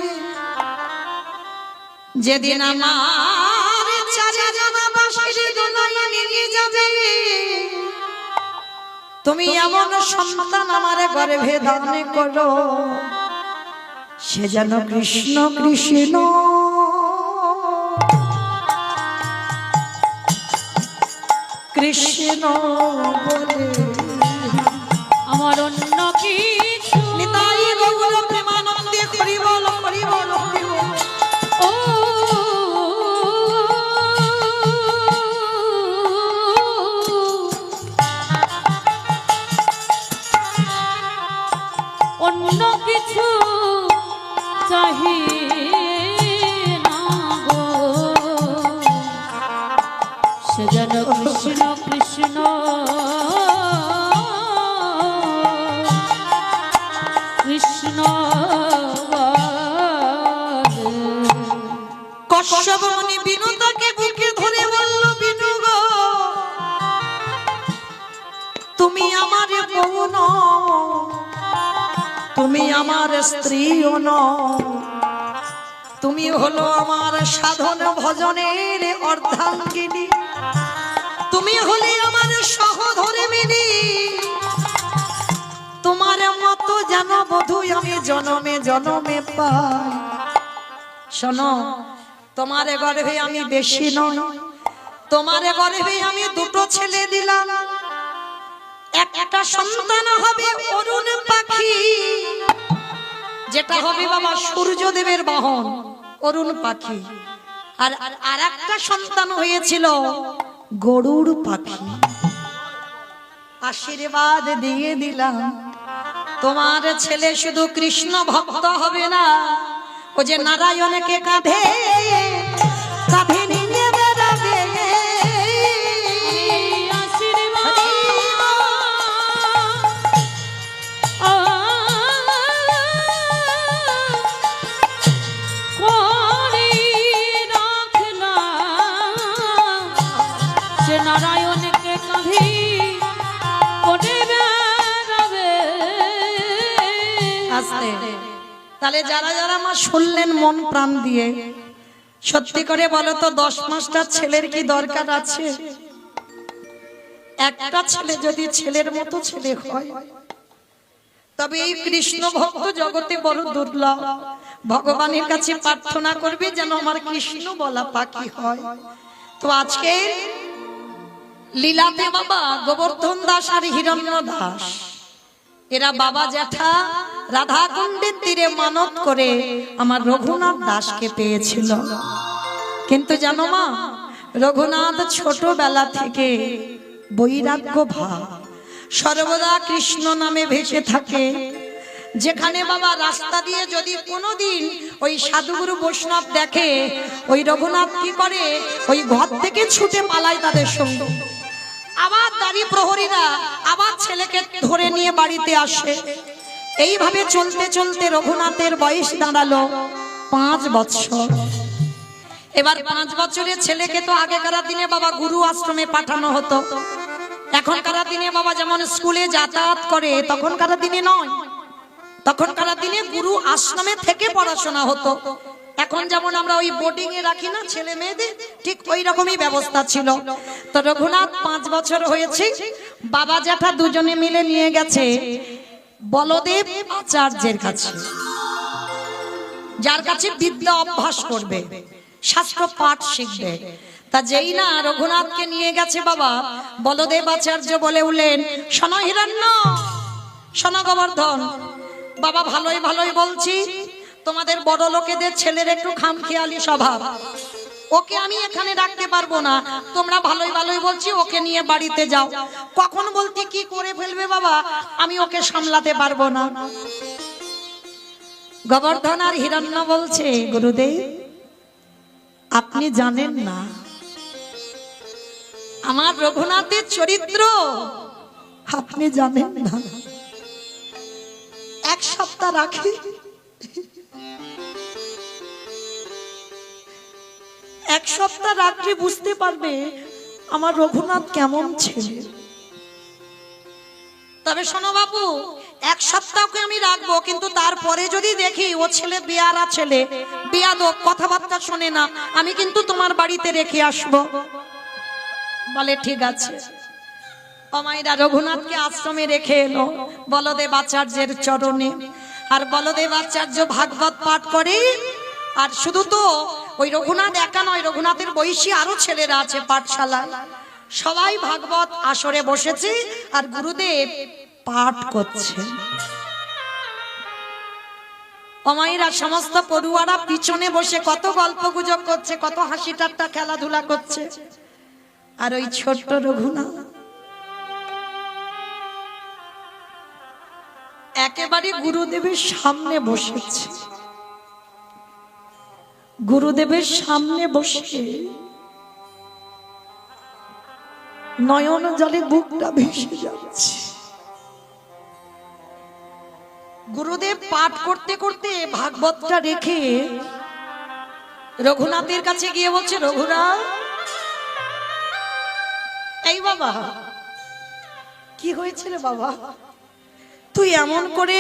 যেদিন আমার চাচা জানা বাসির দোলায় নিয়ে যাবে, তুমি এমন সন্তান আমার গর্ভে দান করো, সে যেন কৃষ্ণ কৃষ্ণ কৃষ্ণ বলে। আমার অন্য কিছু নিতাই গৌর প্রেমানন্দে হরি বল হরি বল হরি বল। ও অন্য কিছু চাহি না গো, সে যেন কৃষ্ণ কৃষ্ণ কৃষ্ণ কশ্যপ মুনি বিনুতাকে বুকে ধরে বলল, বিনু গো তুমি আমার বউ নও, তুমি আমার স্ত্রীও নও, তুমি হলো আমার সাধন ভজনের অর্ধাঙ্গিনী, তুমি হলে আমার সহধর্মিণী, তোমার মতো যেন বধূ আমি জনমে জনমে পাই। শোনো, তোমার গর্ভে আমি বেশি নয়, তোমার গর্ভে আমি দুটো ছেলে দিলাম, একটা সন্তান হবে অরুণ পাখি, যেটা হবে বাবা সূর্যদেবের বাহন অরুণ পাখি, আর আরেকটা সন্তান হয়েছিল গরুড় পাখি। আশীর্বাদ দিয়ে দিলাম, তোমার ছেলে শুধু কৃষ্ণ ভক্ত হবে না, ও যে নারায়ণকে কাঁধে কাঁধে নিয়ে বেড়াবে। নারায়ণকে কাঁধে করে বেড়াবে। আস্তে। তাহলে যারা যারা মা শুনলেন মন প্রাণ দিয়ে, সত্যি করে বলো তো 10 মাসটা ছেলের কি দরকার আছে? একটা ছেলে যদি ছেলের মতো ছেলে হয়, তবে এই কৃষ্ণ ভক্ত জগতে বড় দুর্লভ। ভগবানের কাছে প্রার্থনা করবে যেন আমার কৃষ্ণ বলা পাখি হয়। তো আজকে লীলাতে বাবা গোবর্ধন দাস আর হিরণ্য দাস, এরা বাবা জ্যাঠা রাধা কুণ্ডের তীরে মানত করে আমার রঘুনাথ দাসকে পেয়েছিল। কিন্তু জানো মা, রঘুনাথ ছোটবেলা থেকে বৈরাগ্য ভাব, সর্বদা কৃষ্ণ নামে ভেসে থাকে। যেখানে বাবা রাস্তা দিয়ে যদি কোনোদিন ওই সাধুগুরু বৈষ্ণব দেখে, ওই রঘুনাথ কি করে, ওই ঘর থেকে ছুটে পালায় তাদের সঙ্গে। আবার দাঁড়ি প্রহরীরা আবার ছেলেকে ধরে নিয়ে বাড়িতে আসে। এইভাবে চলতে চলতে রঘুনাথের বয়স দাঁড়ালো 5 বছর। এবার 5 বছরের ছেলেকে তো আগেকার দিনে বাবা গুরু আশ্রমে পাঠানো হতো, এখনকার দিনে বাবা যেমন স্কুলে যাতায়াত করে তখনকার দিনে নয়, তখনকার দিনে গুরু আশ্রমে থেকে পড়াশোনা হতো। এখন যেমন আমরা ওই বোর্ডিং এ রাখি না ছেলে মেয়েদের, ঠিক ওই রকমই ব্যবস্থা ছিল। তো রঘুনাথ 5 বছর হয়েছে, বাবা জ্যাঠা দুজনে মিলে নিয়ে গেছে বলদেব আচার্যের কাছে, যার কাছে বিদ্যা অভ্যাস করবে, শাস্ত্র পাঠ শিখবে। তা যেই না রঘুনাথকে নিয়ে গেছে বাবা, বলদেব আচার্য বলে উঠলেন, শোনো হিরণ্য, শোনো গোবর্ধন, বাবা ভালোই ভালোই বলছি, তোমাদের বড় লোকেদের ছেলের একটু খামখেয়ালি স্বভাব, ওকে আমি এখানে রাখতে পারবো না, তোমরা ভালোই ভালোই বলছি ওকে নিয়ে বাড়িতে যাও। কখন বলতে কি করে ফেলবে বাবা, আমি ওকে সামলাতে পারবো না। গোবর্ধন আর হিরণ্য বলছে, গুরুদেব আপনি জানেন না আমার রঘুনাথের চরিত্র, আপনি জানেন না। 1 সপ্তাহ রাখি, 1 সপ্তাহ রাত্রি বুঝতে পারবে আমার রঘুনাথ কেমন ছেলে। তবে শোনো বাবু, 1 সপ্তাহকে আমি রাখবো, কিন্তু তারপরে যদি দেখি ও ছেলে বেয়ারা ছেলে, বেয়াদব, কথাবার্তা শোনে না, আমি কিন্তু তোমার বাড়িতে রেখে আসবো। বলে ঠিক আছে। অমাইরা রঘুনাথকে আশ্রমে রেখে এলো বলদেব আচার্যের চরণে, আর বলদেব আচার্য ভাগবত পাঠ করে। আর শুধু তো ওই রঘুনাথ একা নয়, রঘুনাথের বয়সী আরো ছেলেরা আছে পাঠশালায়, সবাই ভাগবত আসরে বসেছে আর গুরুদেব পাঠ করছে। অমাইরা সমস্ত পড়ুয়ারা পিছনে বসে কত গল্প গুজব করছে, কত হাসি ঠাট্টা খেলাধুলা করছে। আর ওই ছোট্ট রঘুনাথ একেবারে গুরুদেবের সামনে বসেছে। গুরুদেবের সামনে বসে নয়ন জলে বুকটা ভেসে যাচ্ছে। গুরুদেব পাঠ করতে করতে ভাগবতটা রেখে রঘুনাথের কাছে গিয়ে বলছে, রঘুনাথ, এই বাবা কি হয়েছে রে বাবা, তুই এমন করে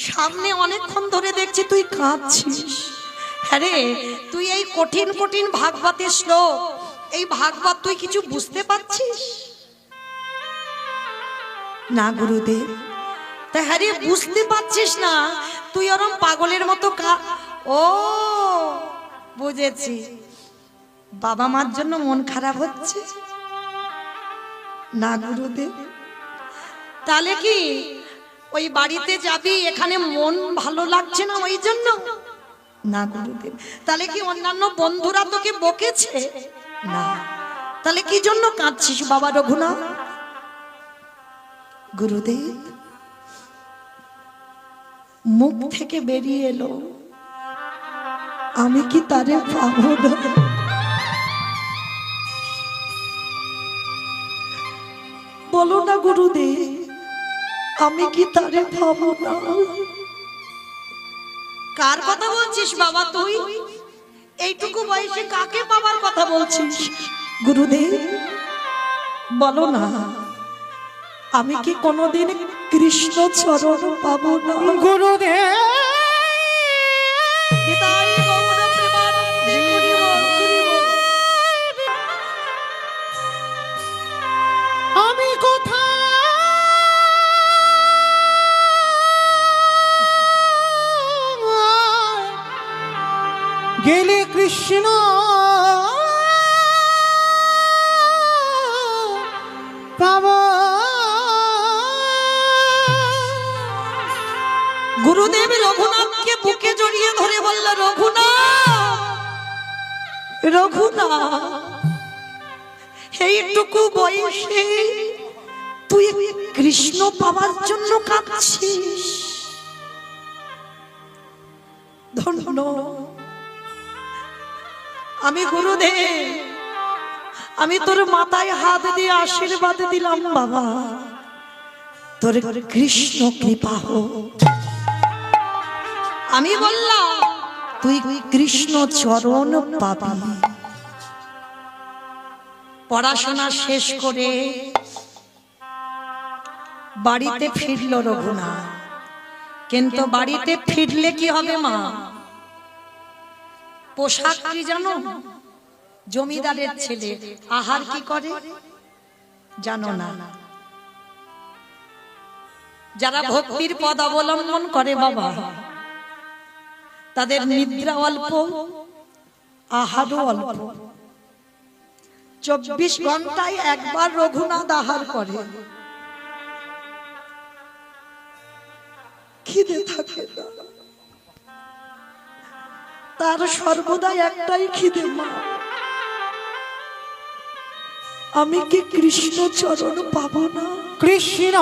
সামনে অনেকক্ষণ ধরে দেখছি তুই কাঁদছিস। হ্যাঁ রে, তুই এই কঠিন কঠিন ভাগবতের শ্লোক, এই ভাগবত তুই কিছু বুঝতে পারছিস না? গুরুদেব, তা হ্যাঁ রে, বুঝতে পারছিস না, তুই ওরম পাগলের মতো ও বুঝেছি, বাবা মার জন্য মন খারাপ হচ্ছে না? গুরুদেব, তাহলে কি ওই বাড়িতে যাবি, এখানে মন ভালো লাগছে না ওই জন্য? না গুরুদেব। তাহলে কি অন্যান্য বন্ধুরা তোকে বকেছে? না। তাহলে কি জন্য কাঁদছিস বাবা রঘুনাথ? গুরুদেব, মুখ থেকে বেরিয়ে এলো, আমি কি তারে পাবো না? বলো না গুরুদেব, আমি কি তারে পাবো না? কার কথা বলছিস বাবা তুই? এইটুকু বয়সে কাকে পাবার কথা বলছিস? গুরুদেব বলো না, আমি কি কোনোদিন কৃষ্ণ চরণ পাবো না? গুরুদেব আমি কোথায় গেলে কৃষ্ণ পাবো? গুরুদেব রঘুনাথকে বুকে জড়িয়ে ধরে বলল, রঘুনাথ, রঘুনাথ, এইটুকু বয়সে তুই কৃষ্ণ পাবার জন্য কাঁদছিস? ধন্য আমি গুরুদেব, আমি তোর মাথায় হাত দিয়ে আশীর্বাদ দিলাম বাবা, তোর কৃষ্ণ কৃপা হোক। আমি বললাম তুই কৃষ্ণ চরণ পাবি। পড়াশোনা শেষ করে বাড়িতে ফিরল রঘুনাথ, কিন্তু বাড়িতে ফিরলে কি হবে মা? পোশাক কি জানো? জমিদারের ছেলে। আহার কি করে জানো না? যারা ভক্তির পদ অবলম্বন করে বাবা, তাদের নিদ্রা অল্প, আহারও অল্প। 24 ঘন্টায় একবার রঘুনাথ আহার করে। খিদে থাকে না তার, সর্বদাই একটাই খিদে মা, আমি কি কৃষ্ণ চরণ পাবো না? কৃষ্ণ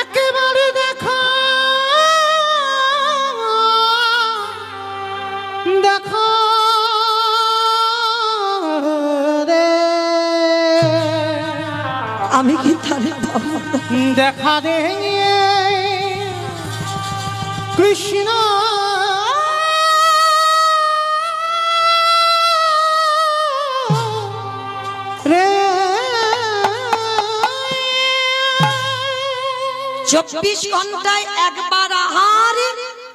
একেবারে দেখা দেখা রে, আমি কি তারে পাবো না? দেখা দে কৃষ্ণ রে। 24 ঘন্টায় একবার আহার,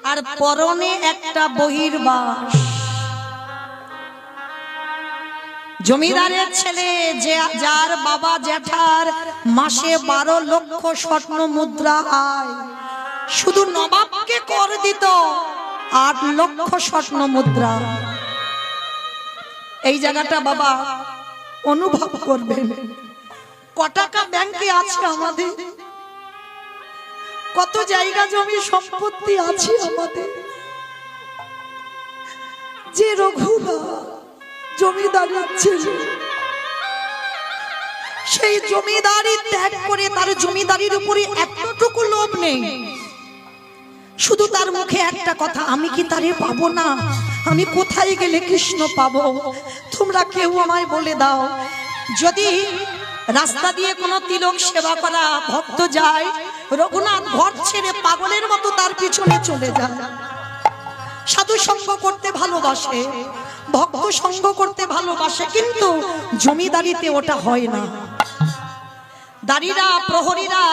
আর পরনে একটা বহির্বাস। জমিদারের ছেলে, যে যার বাবা জ্যাঠার মাসে 12 লক্ষ স্বর্ণ মুদ্রা আয়, শুধু নবাবকে কর দিত 8 লক্ষ স্বর্ণ মুদ্রা। এই জায়গাটা বাবা অনুভব করবেন। ক টাকা ব্যাংকে আছে আমাদের, কত জায়গা জমি সম্পত্তি আছে আমাদের। যে রঘুনাথ জমিদারের ছেলে, সেই জমিদারি ত্যাগ করে তার জমিদারির উপরে এতটুকু লোভ নেই। শুধু তার মুখে একটা কথা, আমি কি তারে পাবো না? আমি কোথায় গেলে কৃষ্ণ পাবো? তোমরা কেউ আমায় বলে দাও। যদি রাস্তা দিয়ে কোনো তিলক সেবা করা ভক্ত যায়, রঘুনাথ ঘর ছেড়ে পাগলের মতো তার পিছনে চলে যায়। সাধু সঙ্গ করতে ভালোবাসে, ভক্ত সঙ্গ করতে ভালোবাসে, কিন্তু জমিদারিতে ওটা হয় না। দাঁড়িরা প্রহরীরা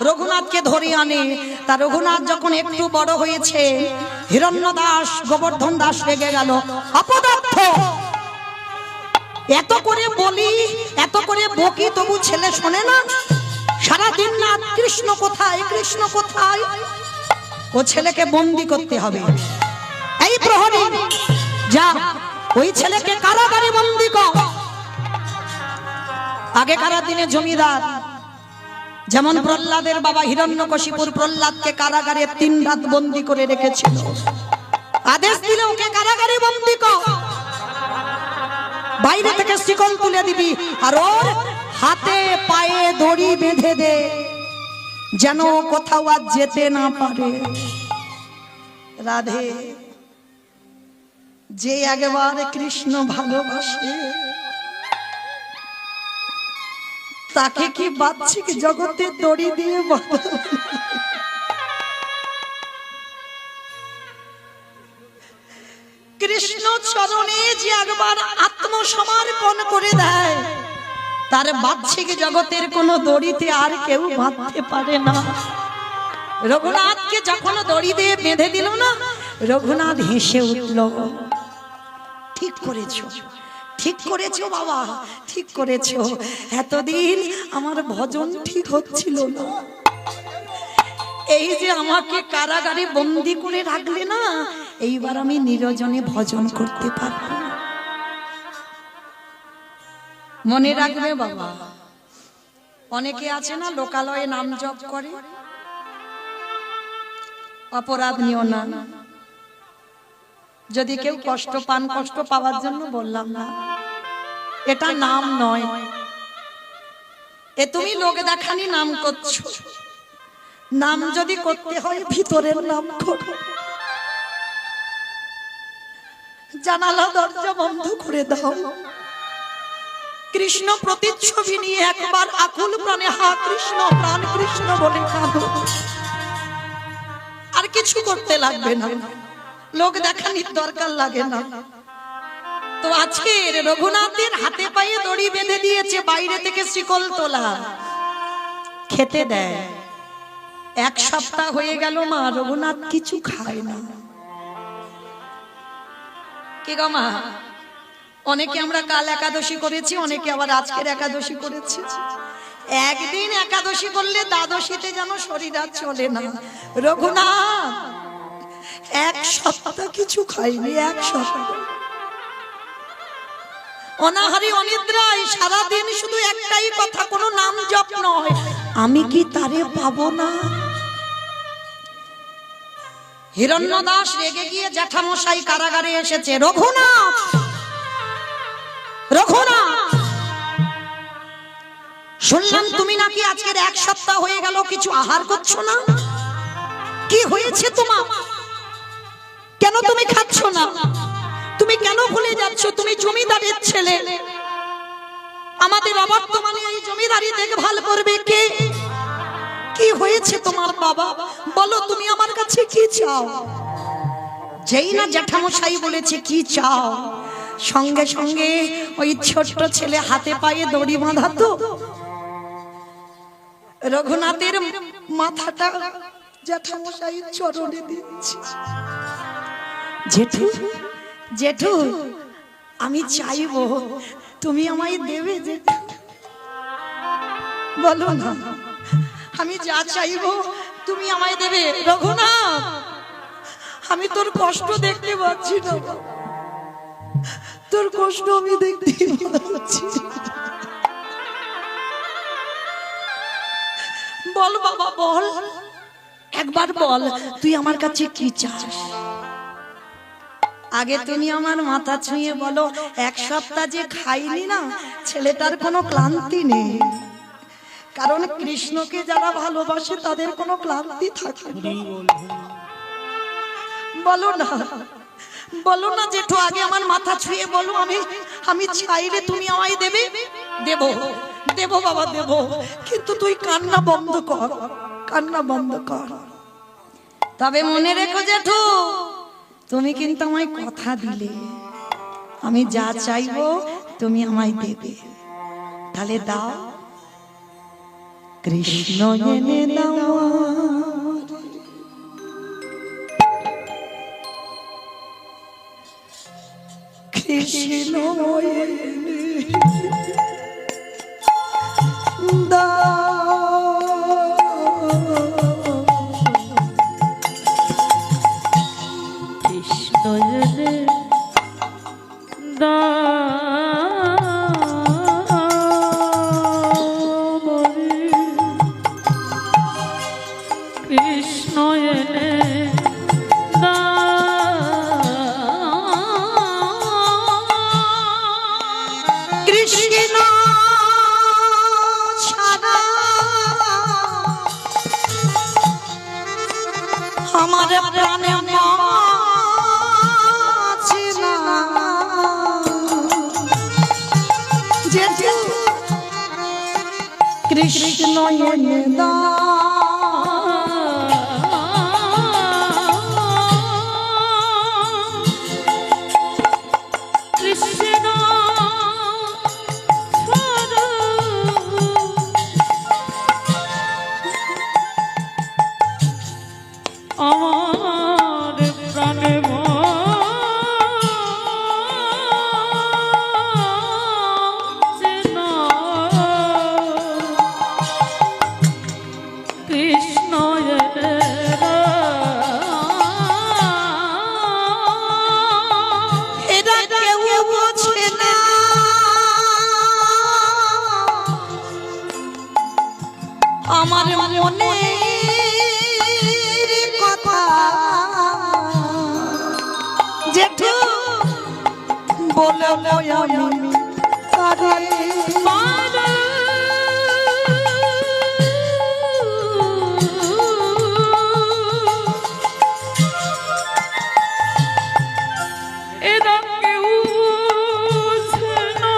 রঘুনাথকে ধরে আনে। তা রঘুনাথ যখন একটু বড় হয়েছে, হিরণ্য দাস গোবর্ধন দাস রেগে গেল। অপদার্থ, এত করে বলি, এত করে বকি, তবু ছেলে শোনে না। সারাদিন না কৃষ্ণ কোথায়, কৃষ্ণ কোথায়। ও ছেলেকে বন্দি করতে হবে। এই প্রহরী, যা ওই ছেলেকে কারাগারে বন্দি কর। আগেকার দিনে জমিদার যেমন প্রহ্লাদের বাবা হিরণ্যকশিপুর প্রহ্লাদকে কারাগারে 3 রাত বন্দি করে রেখেছিল। আদেশ দিলে ওকে কারাগারে বন্দি কর, বাইরে থেকে শিকল তুলে দিবি, আর ওর হাতে পায়ে দড়ি বেঁধে দে, যেন কোথাও আর যেতে না পারে। রাধে, যে একবার কৃষ্ণ ভালোবাসে তাকে কি বাহ্যিক জগতে দড়ি দিয়ে বাঁধা? কৃষ্ণ চরণে যে একবার আত্মসমর্পণ করে দেয়, তার বাহ্যিক জগতের কোন দড়িতে আর কেউ বাঁধতে পারে না। রঘুনাথকে যখন দড়ি দিয়ে বেঁধে দিল না, রঘুনাথ হেসে উঠল। ঠিক করেছো, ঠিক করেছো বাবা, ঠিক করেছো। এতদিন আমার ভজন ঠিক হচ্ছিল না, এই যে আমাকে কারাগারে বন্দি করে রাখলে না, এইবার আমি নিরজনে ভজন করতে পারবো। মনে রাখবে বাবা, অনেকে আছে না লোকালয়ে নাম জপ করে, অপরাধ নিও না। যদি কেউ কষ্ট পান, কষ্ট পাওয়ার জন্য বললাম না, এটা নাম নয়। এ তুমি লোক দেখানি নাম করছো। নাম যদি করতে হয় ভিতরের নাম করো। জানালা দরজা বন্ধ করে দাও, কৃষ্ণ প্রতিচ্ছবি নিয়ে একবার আকুল প্রাণে হা কৃষ্ণ প্রাণ কৃষ্ণ বলে কাঁদো। আর কিছু করতে লাগবে না, লোক দেখানির দরকার লাগে না। তো আজকের রঘুনাথের হাতে পায়ে দড়ি বেঁধে দিয়েছে, বাইরে থেকে শিকল তোলা, খেতে দেয়। 1 সপ্তাহ হয়ে গেল মা, রঘুনাথ কিছু খায় না। কি গো মা, অনেকে আমরা কাল একাদশী করেছি, অনেকে আবার আজকের একাদশী করেছি। একদিন একাদশী করলে দ্বাদশীতে যেন শরীর আর চলে না। রঘুনাথ 1 সপ্তাহ কিছু খায়নি, 1 সপ্তাহ অনাহারি অনিদ্রায় সারাদিন শুধু একটাই কথা, কোনো নাম জপ নয়, আমি কি তারে পাবো না। হিরণ্যদাস রেগে গিয়ে জ্যাঠামশাই কারাগারে এসেছে। রঘুনাথ, রঘুনাথ, শুনলাম তুমি নাকি আজকের 1 সপ্তাহ হয়ে গেল কিছু আহার করছো না, কি হয়েছে তোমার? কেন তুমি খাচ্ছ না? তুমি কেন ভুলে যাচ্ছ তুমি জমিদারের ছেলে? আমাদের অবর্তমানে এই জমিদারি দেখভাল করবে কে? কি হয়েছে তোমার বাবা? বলো তুমি আমার কাছে কি চাও? যেই না জ্যাঠামশাই বলেছে কি চাও, সঙ্গে সঙ্গে ওই ছোট্ট ছেলে হাতে পায়ে দড়ি বাঁধা তো রঘুনাথের মাথাটা জ্যাঠামশাই চরণে দিচ্ছে। জেঠু, জেঠু, আমি চাইবো তুমি আমায় দেবে জেঠু, বলো না, আমি যা চাইবো তুমি আমায় দেবে। রঘুনাথ, আমি তোর কষ্ট দেখতে পাচ্ছি না, তোর কষ্ট আমি দেখতে পাচ্ছি। বল বাবা বল, একবার বল তুই আমার কাছে কি চাস। আগে তুমি আমার মাথা ছুঁয়ে বলো, 1 সপ্তাহ যে খাইনি না, ছেলেটার কোনো ক্লান্তি নেই। কারণ কৃষ্ণকে যারা ভালোবাসে তাদের কোনো ক্লান্তি থাকে না। বলো না, বলো না জেঠু, আগে আমার মাথা ছুঁয়ে বলো, আমি চাইলে তুমি আমায় দেবে। দেব, দেব বাবা দেব, কিন্তু তুই কান্না বন্ধ কর, কান্না বন্ধ কর। তবে মনে রেখো জেঠু, তুমি কিন্তু আমায় কথা দিলে আমি যা চাইবো তুমি আমায় দেবে। তাহলে দাও, কৃষ্ণ এনে দাও, কৃষ্ণ এনে দাও, কৃষ্ণ এনে কৃষ্ণ এনে কৃষ্ণ ছাড়া আমার প্রাণে আছে না। জেঠু, কৃষ্ণ এনে দাও, আমার প্রাণে বাঁচে না। কৃষ্ণ এনে এরা কেউ বোঝে না, আমার মনে কথা। জেঠু বলো আমি তারে এরা কেউ বোঝে না।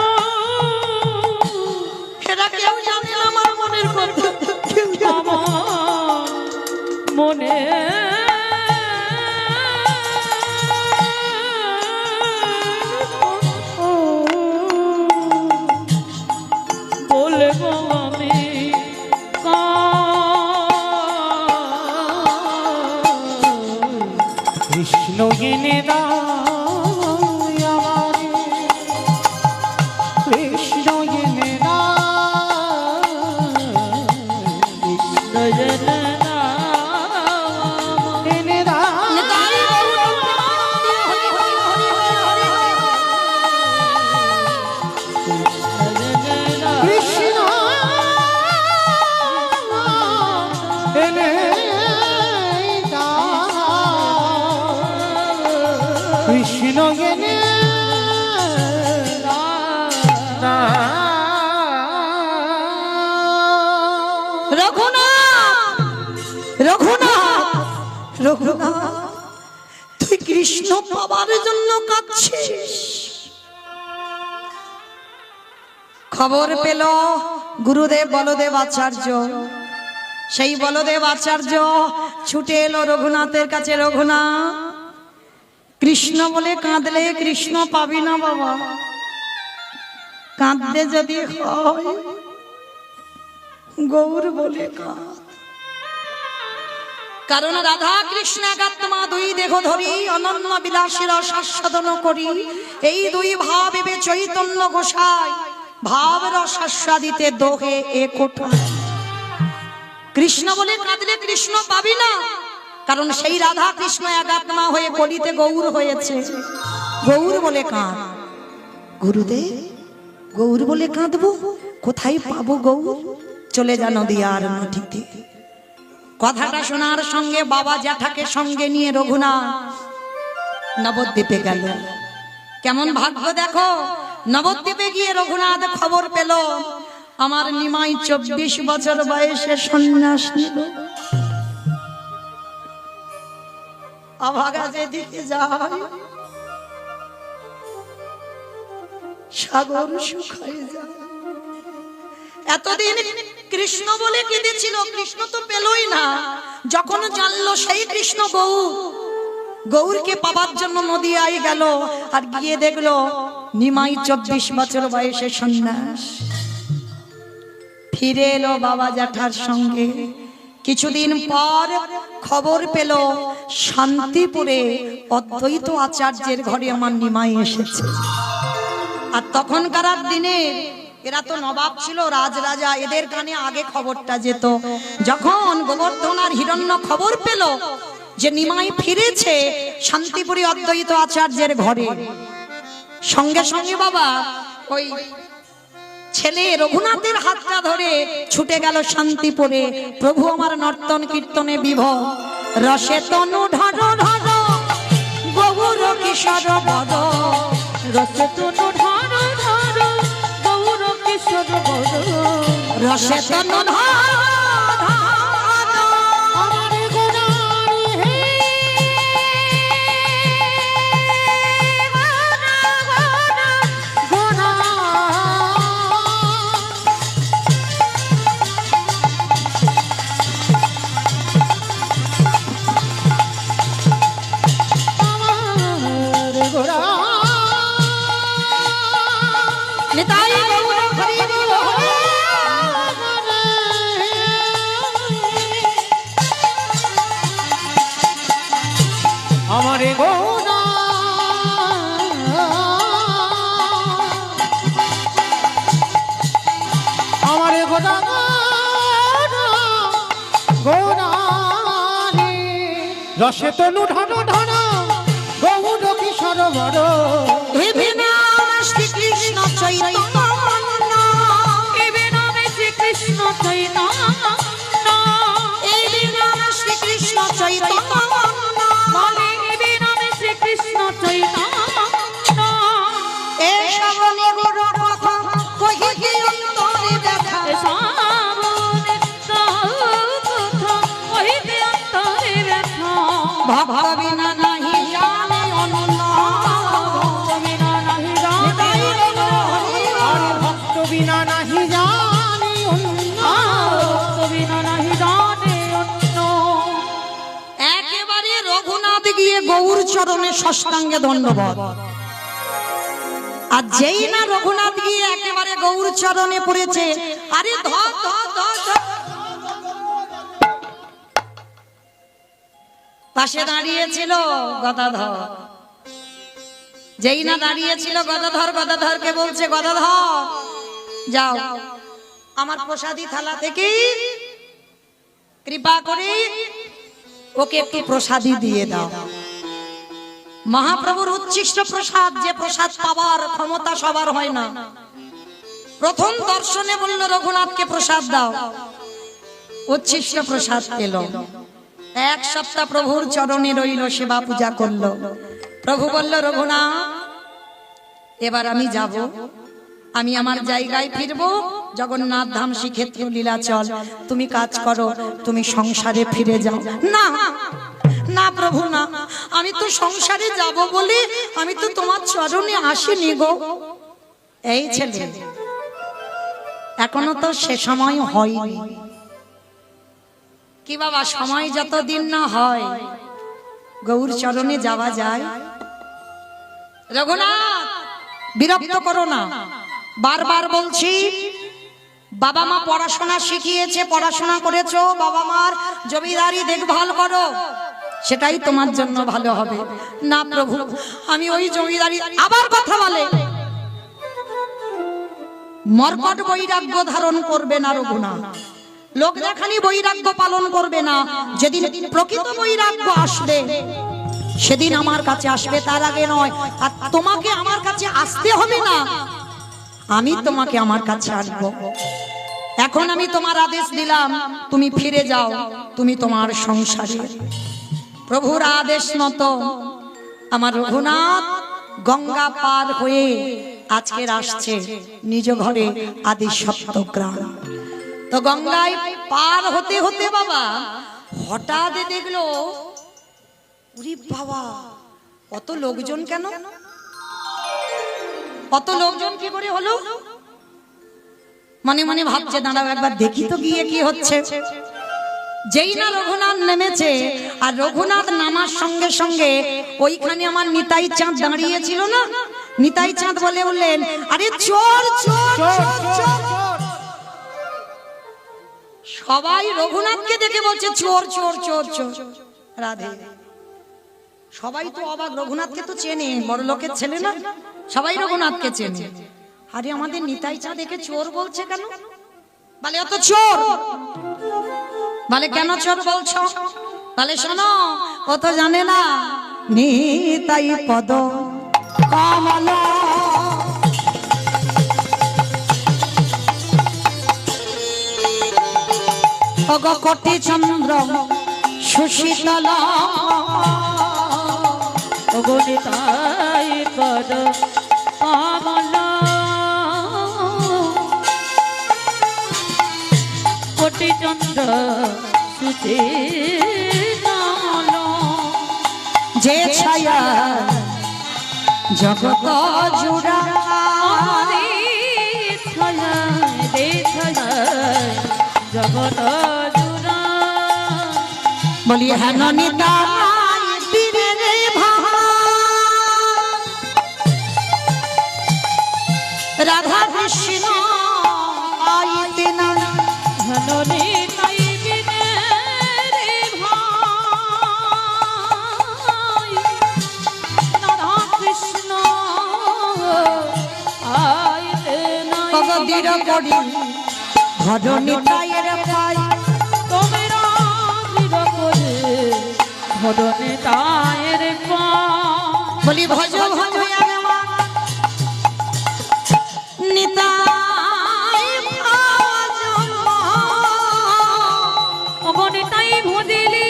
কৃষ্ণ এনে দাও আমারে, কৃষ্ণ এনে দাও, কৃষ্ণ এনে এনে দাও। কৃষ্ণ এনে দাও, কৃষ্ণ এনে দাও। রঘুনাথ রঘুনাথ রঘুনাথ, তুই কৃষ্ণ পাবার জন্য কাঁদছিস। খবর পেল গুরুদেব বলদেব আচার্য, সেই বলদেব আচার্য ছুটে এলো রঘুনাথের কাছে। রঘুনাথ, কৃষ্ণ বলে কাঁদলে কৃষ্ণ পাবি না বাবা, কাঁদতে যদি হয় গৌর বলে কাঁদ। কারণ রাধা কৃষ্ণ একাত্মা, দুই দেহ ধরি অনন্য বিলাসীর শাশ্বতন করি, এই দুই ভাব এবে চৈতন্য গোসাই ভাব রসাস্বাদিতে দোহে এ কোঠা। কৃষ্ণ বলে কাঁদলে কৃষ্ণ পাবি না, কারণ সেই রাধা কৃষ্ণ একাত্মা হয়ে কলিতে গৌর হয়েছে। গৌর বলে কাঁদ। গুরুদেব, গৌর বলে কাঁদবো, কোথায় পাবো গৌর? চলে যা নদীয়ার মাটিতে। কথাটা শোনার সঙ্গে বাবা জ্যাঠাকে সঙ্গে নিয়ে রঘুনাথ নবদ্বীপে গেল। কেমন ভাগ্য দেখো, নবদ্বীপে গিয়ে রঘুনাথ খবর পেল আমার নিমাই 24 বছর বয়সে সন্ন্যাস নিল। আভাগা যেদিকে যায় সাগর শুকায় যায়। এতদিন কৃষ্ণ বলে কেঁদেছিল, কৃষ্ণ তো পেলই না। যখন জানলো সেই কৃষ্ণ গৌর, গৌরকে পাবার জন্য নদীয়ায় গেল, আর গিয়ে দেখলো নিমাই 24 বছর বয়সে সন্ন্যাস। ফিরে এলো বাবা জ্যাঠার সঙ্গে। কিছুদিন পর খবর পেল শান্তিপুরে অদ্বৈত আচার্যের ঘরে আমার নিমাই এসেছে। আর তখনকার দিনে এরা তো নবাব ছিল, রাজরাজা, এদের কানে আগে খবরটা যেত। যখন গোবর্ধন আর হিরণ্য খবর পেল যে নিমাই ফিরেছে শান্তিপুরে অদ্বৈত আচার্যের ঘরে, সঙ্গে সঙ্গে বাবা ওই ছেলে রঘুনাথের হাতটা ধরে ছুটে গেল শান্তিপুরে। প্রভু আমার নর্তন কীর্তনে বিভোর, রসে তনু ঢর ঢর গৌর কিশোর বদ, রসে তনু ঢর ঢর গৌর কিশোর বদ, রসে তনু ঢর আমার গোনারি হে, গোনা আমার গোরা নিতাই গৌর হরি বল। আমারে গোনা আমারে গোনা গোনা রসে তনু ঢন ঢন গৌর কিশোর বড়, শ্রীকৃষ্ণ চৈতন্য এবে নামে শ্রীকৃষ্ণ চৈতন্য, এই নাম শ্রীকৃষ্ণ চৈতন্য বলে এবে নামে শ্রীকৃষ্ণ চৈতন্য। এসব নিগুড় কথা কহিতে অন্তরে ব্যথা, শ্রাবণে কথা কহিতে অন্তরে ব্যথা, ভক্ত বিনা নাহি জানে অনন্য। বিনা নাহি জানে আর ভক্ত বিনা নাহি জানি অন্য। ভক্ত বিনা নাহি জানে অন্য। একেবারে রঘুনাথ গিয়ে গৌর চরণে ষষ্ঠাঙ্গে দণ্ডবত। আর যেই না রঘুনাথ গিয়ে একেবারে গৌর চরণে পড়েছে, আরে ধর ধর ধর ধর। পাশে দাঁড়িয়েছিল গদাধর। যেই না দাঁড়িয়েছিল গদাধর, গদাধরকে বলছে, গদাধর যাও আমার প্রসাদী থালা থেকে কৃপা করে ওকে একটু প্রসাদী দিয়ে দাও। মহাপ্রভুর উচ্ছিষ্ট প্রসাদ, যে প্রসাদ পাওয়ার ক্ষমতা সবার হয় না। প্রথম দর্শনে বলল রঘুনাথকে প্রসাদ দাও, উচ্ছিষ্ট প্রসাদ পেল। এক সপ্তাহ প্রভুর চরণে রইল, সেবা পূজা করলো। প্রভু বলল, রঘুনাথ এবার আমি যাব, আমি আমার জায়গায় ফিরবো, জগন্নাথ ধাম শ্রীক্ষেত্র লীলাচল। তুমি কাজ করো, তুমি সংসারে ফিরে যাও। না না প্রভু না, আমি তো সংসারে যাব বলে আমি তো তোমার চরণে আসিনি গো। এই ছেলে, এখনো তো সে সময় হয়নি। কি বাবা, সময় যতদিন না হয় গৌর চরণে যাওয়া যায়? রঘুনাথ বিরক্ত করো না, বারবার বলছি, বাবা মা পড়াশোনা শিখিয়েছে, পড়াশোনা করেছো, বাবা মার জমিদারি দেখভাল করো, সেটাই তোমার জন্য ভালো হবে। না প্রভু, আমি ওই জমিদারি, আবার কথা বলে, মর্কট বৈরাগ্য ধারণ করবে না রঘুনাথ, লোক দেখানি বৈরাগ্য পালন করবে না। যেদিন প্রকৃত বৈরাগ্য আসবে সেদিন আমার কাছে আসবে, তার আগে নয়। আর তোমাকে আমার কাছে আসতে হবে না, আমি তোমাকে আমার কাছে আনবো। এখন আমি তোমার আদেশ দিলাম, তুমি ফিরে যাও, তুমি তোমার সংসারে। প্রভুর আদেশ মতো আমার রঘুনাথ গঙ্গা পার হয়ে আজকের আসছে নিজ ঘরে আদি সপ্তগ্রাম। তো গঙ্গায় পার হতে হতে বাবা হঠাৎ দেখলো, ওরে বাবা কত লোকজন, কেন কত লোকজন কি করে হলো? মনে মনে ভাবছে, দাঁড়াও একবার দেখি তো গিয়ে কি হচ্ছে। যেই না রঘুনাথ নেমেছে, আর রঘুনাথ নামার সঙ্গে সঙ্গে ওইখানে আমার নিতাই চাঁদ দাঁড়িয়েছিল না, নিতাই চাঁদ বলে উঠলেন, আরে চোর চোর চোর চোর। সবাই রঘুনাথকে দেখে বলছে চোর চোর চোর চোর। রাধে, সবাই তো অবাক, রঘুনাথকে তো চেনে, বড় লোকের ছেলে না, সবাই রঘুনাথকে চেনে। আরে আমাদের নিতাই চাঁদ দেখে চোর বলছে কেন? বলে অত চোর। বলে কেন চোর বলছো? বলে শোনো, ও তো জানে না নিতাই পদ কমলা, কোটি চন্দ্র সুশীতলা, নিতাই পদ কমলা, কোটি চন্দ্র সুশীতল, যে ছায়া জগত জুড়া, ছায়া দে ছায়া জগত জুড়া। বলি হেন নিতাই বীরের রাধা কৃষ্ণ আইতে না, ধনরে তাই বিনে রে ভাই, রাধা কৃষ্ণ আইতে নাই। কগদির করি ঘর নিতাইয়ের পাই, তোমরা বির করে ধরনে তায়ের পা। বলি ভজ ভজ নিতাই অগনে তাই ভজিলি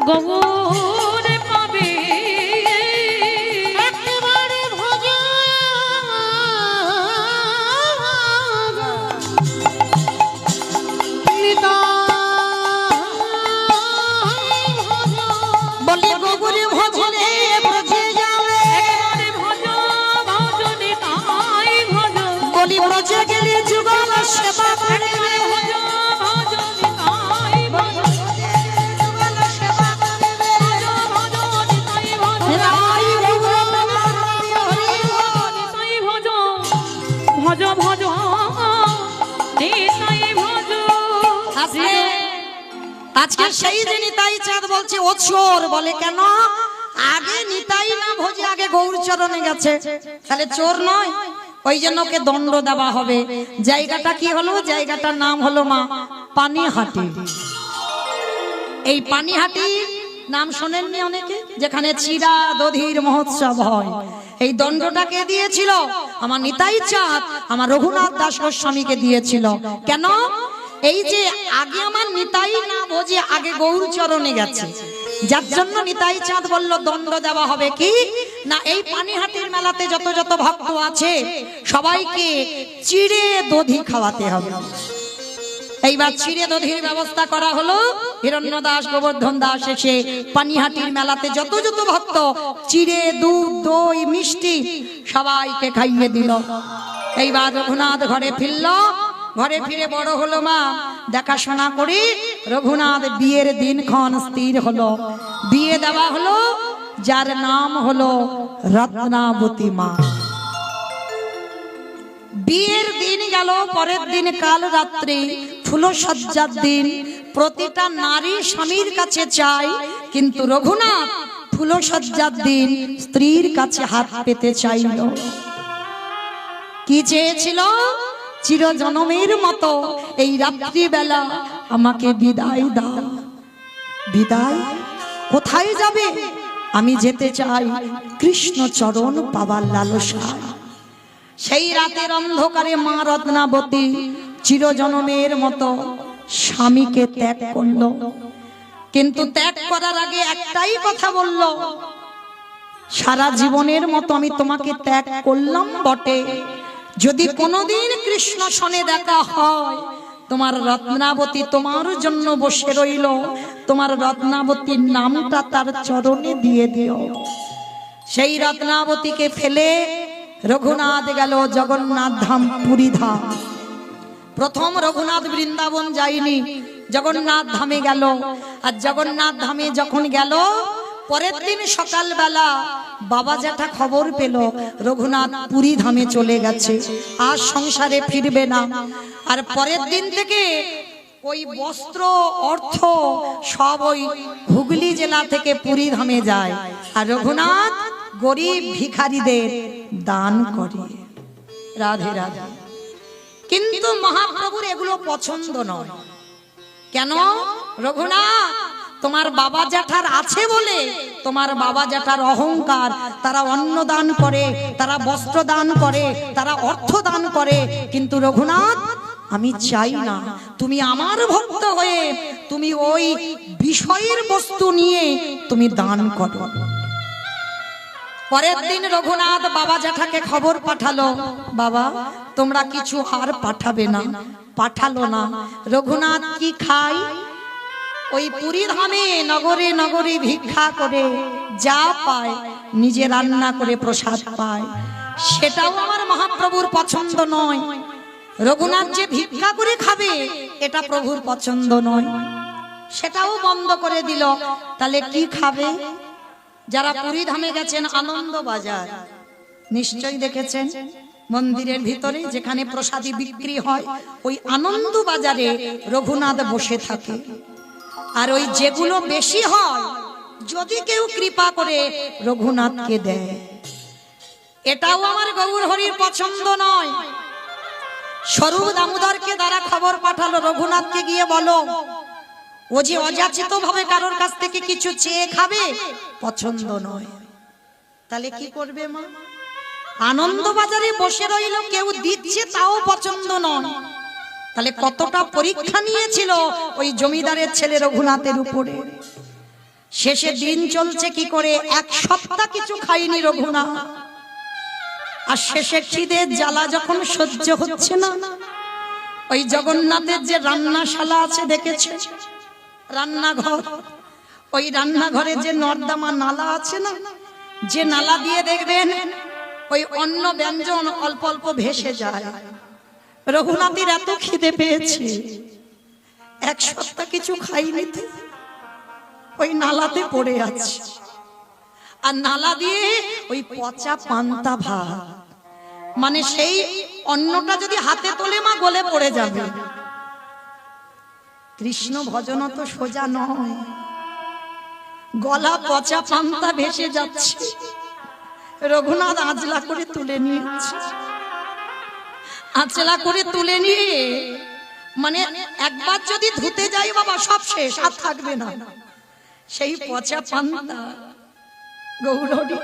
গৌর পাবে, একেবারে ভজ বলি গগুরে ভজলে ব্রজে যাবে, একেবারে ভজ ভজ নিতাই ভজ, বলি ব্রজে গেলে যুগল সেবা করবে, ভজ ভজ নিতাই ভজ, যুগল সেবা করবে, ভজ আজকে সেই যে নিতাই চাঁদ বলছে ও চোর, বলে কেন? আগে নিতাই না ভোজে আগে গৌরচরণে গেছে, তাহলে চোর নয়? ওই জন্য ওকে দণ্ড দেওয়া হবে। জায়গাটা কি হলো? জায়গাটার নাম হলো মা পানিহাটি। এই পানিহাটি নাম শোনেননি অনেকে? যেখানে চিরা দধির মহোৎসব হয়। এই দণ্ডটা কে দিয়েছিল? আমার নিতাই চাঁদ আমার রঘুনাথ দাস গোস্বামীকে দিয়েছিল। কেন? এই যে আগে আমার নিতাই না ভোজে আগে গৌরচরণে গেছে, যার জন্য নিতাই চাঁদ বলল দণ্ড দেওয়া হবে। কি না, এই পানিহাটির মেলাতে যত যত ভক্ত আছে সবাইকে চিড়ে দধি খাওয়াতে হবে। এইবার চিড়ে দধির ব্যবস্থা করা হলো। হিরণ্য দাস গোবর্ধন দাস এসে পানিহাটির মেলাতে যত যত ভক্ত চিড়ে দুধ দই মিষ্টি সবাইকে খাইয়ে দিল। এইবার রঘুনাথ ঘরে ফিরল। ঘরে ফিরে বড় হলো মা, দেখাশোনা করে রঘুনাথ বিয়ের দিনক্ষণ স্থির হলো। বিয়ে দেওয়া হলো, যার নাম হলো রত্নাবতী মা। বিয়ের দিন গেল, পরের দিন কাল রাত্রি ফুলসজ্জার দিন। প্রতিটা নারী স্বামীর কাছে চায়, কিন্তু রঘুনাথ ফুলসজ্জার দিন স্ত্রীর কাছে হাত পেতে চাইল। কি চেয়েছিল? চিরজনমের মতো এই রাত্রিবেলা আমাকে বিদায় দাও। বিদায়? কোথায় যাবে? আমি যেতে চাই কৃষ্ণ চরণ পাবার লালসায়। সেই রাতের অন্ধকারে মা রত্নাবতী চিরজনমের মতো স্বামীকে ত্যাগ করলো। কিন্তু ত্যাগ করার আগে একটাই কথা বলল, সারা জীবনের মতো আমি তোমাকে ত্যাগ করলাম বটে, যদি কোনোদিন কৃষ্ণ সনে দেখা হয় তোমার রত্নাবতী তোমার জন্য বসে রইল, তোমার রত্নাবতীর নামটা তার চরণে দিয়ে দিও। সেই রত্নাবতীকে ফেলে রঘুনাথ গেল জগন্নাথ ধাম, পুরী ধাম। প্রথম রঘুনাথ বৃন্দাবন যায়নি, জগন্নাথ ধামে গেল। আর জগন্নাথ ধামে যখন গেল, পরের দিন সকালবেলা বাবা জ্যাঠা খবর পেল রঘুনাথ পুরী ধামে চলে গেছে, আর সংসারে ফিরবে না। আর পরের দিন থেকে ওই বস্ত্র অর্থ সব ওই হুগলি জেলা থেকে পুরী ধামে যায়, আর রঘুনাথ গরিব ভিখারিদের দান করে। রাধে রাধে। কিন্তু মহাপ্রভুর এগুলো পছন্দ নয়। কেন? রঘুনাথ তোমার বাবা জ্যাঠার আছে বলে, তোমার বাবা জ্যাঠার অহংকার, তারা অন্ন দান করে, তারা বস্ত্র দান করে, তারা অর্থ দান করে, কিন্তু রঘুনাথ আমি চাই না তুমি আমার ভক্ত হয়ে তুমি ওই বিষয়ের বস্তু নিয়ে তুমি দান করো। পরের দিন রঘুনাথ বাবা জ্যাঠাকে খবর পাঠালো, বাবা তোমরা কিছু আর পাঠাবে না। পাঠালো না। রঘুনাথ কি খায়? ওই পুরী ধামে নগরে নগরে ভিক্ষা করে যা পায় নিজে রান্না করে প্রসাদ পায়। সেটাও আমার মহাপ্রভুর পছন্দ নয়। রঘুনাথ যে ভিক্ষা করে খাবে এটা প্রভুর পছন্দ নয়, সেটাও বন্ধ করে দিল। তাহলে কি খাবে? যারা পুরী ধামে গেছেন, আনন্দ বাজার নিশ্চয়ই দেখেছেন, মন্দিরের ভিতরে যেখানে প্রসাদী বিক্রি হয়, ওই আনন্দ বাজারে রঘুনাথ বসে থাকে। আর ওই যেগুলো বেশি হয় যদি কেউ কৃপা করে রঘুনাথকে দেয়, এটাও আমার গৌর হরির পছন্দ নয়। স্বরূপ দামোদরকে দ্বারা খবর পাঠালো, রঘুনাথকে গিয়ে বলো ও যে অযাচিত ভাবে কারোর কাছ থেকে কিছু চেয়ে খাবে, পছন্দ নয়। তাহলে কি করবে মা? আনন্দ বাজারে বসে রইল, কেউ দিচ্ছে তাও পছন্দ নয়। তাহলে কতটা পরীক্ষা নিয়েছিল ওই জমিদারের ছেলে রঘুনাথের উপরে। শেষে দিন চলছে কি করে, এক সপ্তাহ কিছু খাইনি রঘুনাথ। আর শেষে খিদের জ্বালা যখন সহ্য হচ্ছে না, ওই জগন্নাথের যে রান্নাশালা আছে দেখেছে, রান্নাঘর, ওই রান্নাঘরে যে নর্দমা নালা আছে না, যে নালা দিয়ে দেখবেন ওই অন্ন ব্যঞ্জন অল্প অল্প ভেসে যায়। রঘুনাথের এত খিদে পেয়েছে, এক সপ্তাহ কিছু খাইনি, ওই নালাতে পড়ে আছে। আর নালা দিয়ে ওই পচা পান্তা ভাত, মানে সেই অন্নটা যদি হাতে তোলে মা গলে পড়ে যাবে। কৃষ্ণ ভজন তো সোজা নয়, গলা পচা পান্তা ভেসে যাচ্ছে। রঘুনাথ আঁচলা করে তুলে নিয়েছে, আঁচলা করে তুলে নিয়ে মানে একবার যদি ধুতে যাই বাবা সব শেষ, আর থাকবে না। সেই পচা পান্তা, গৌরহরি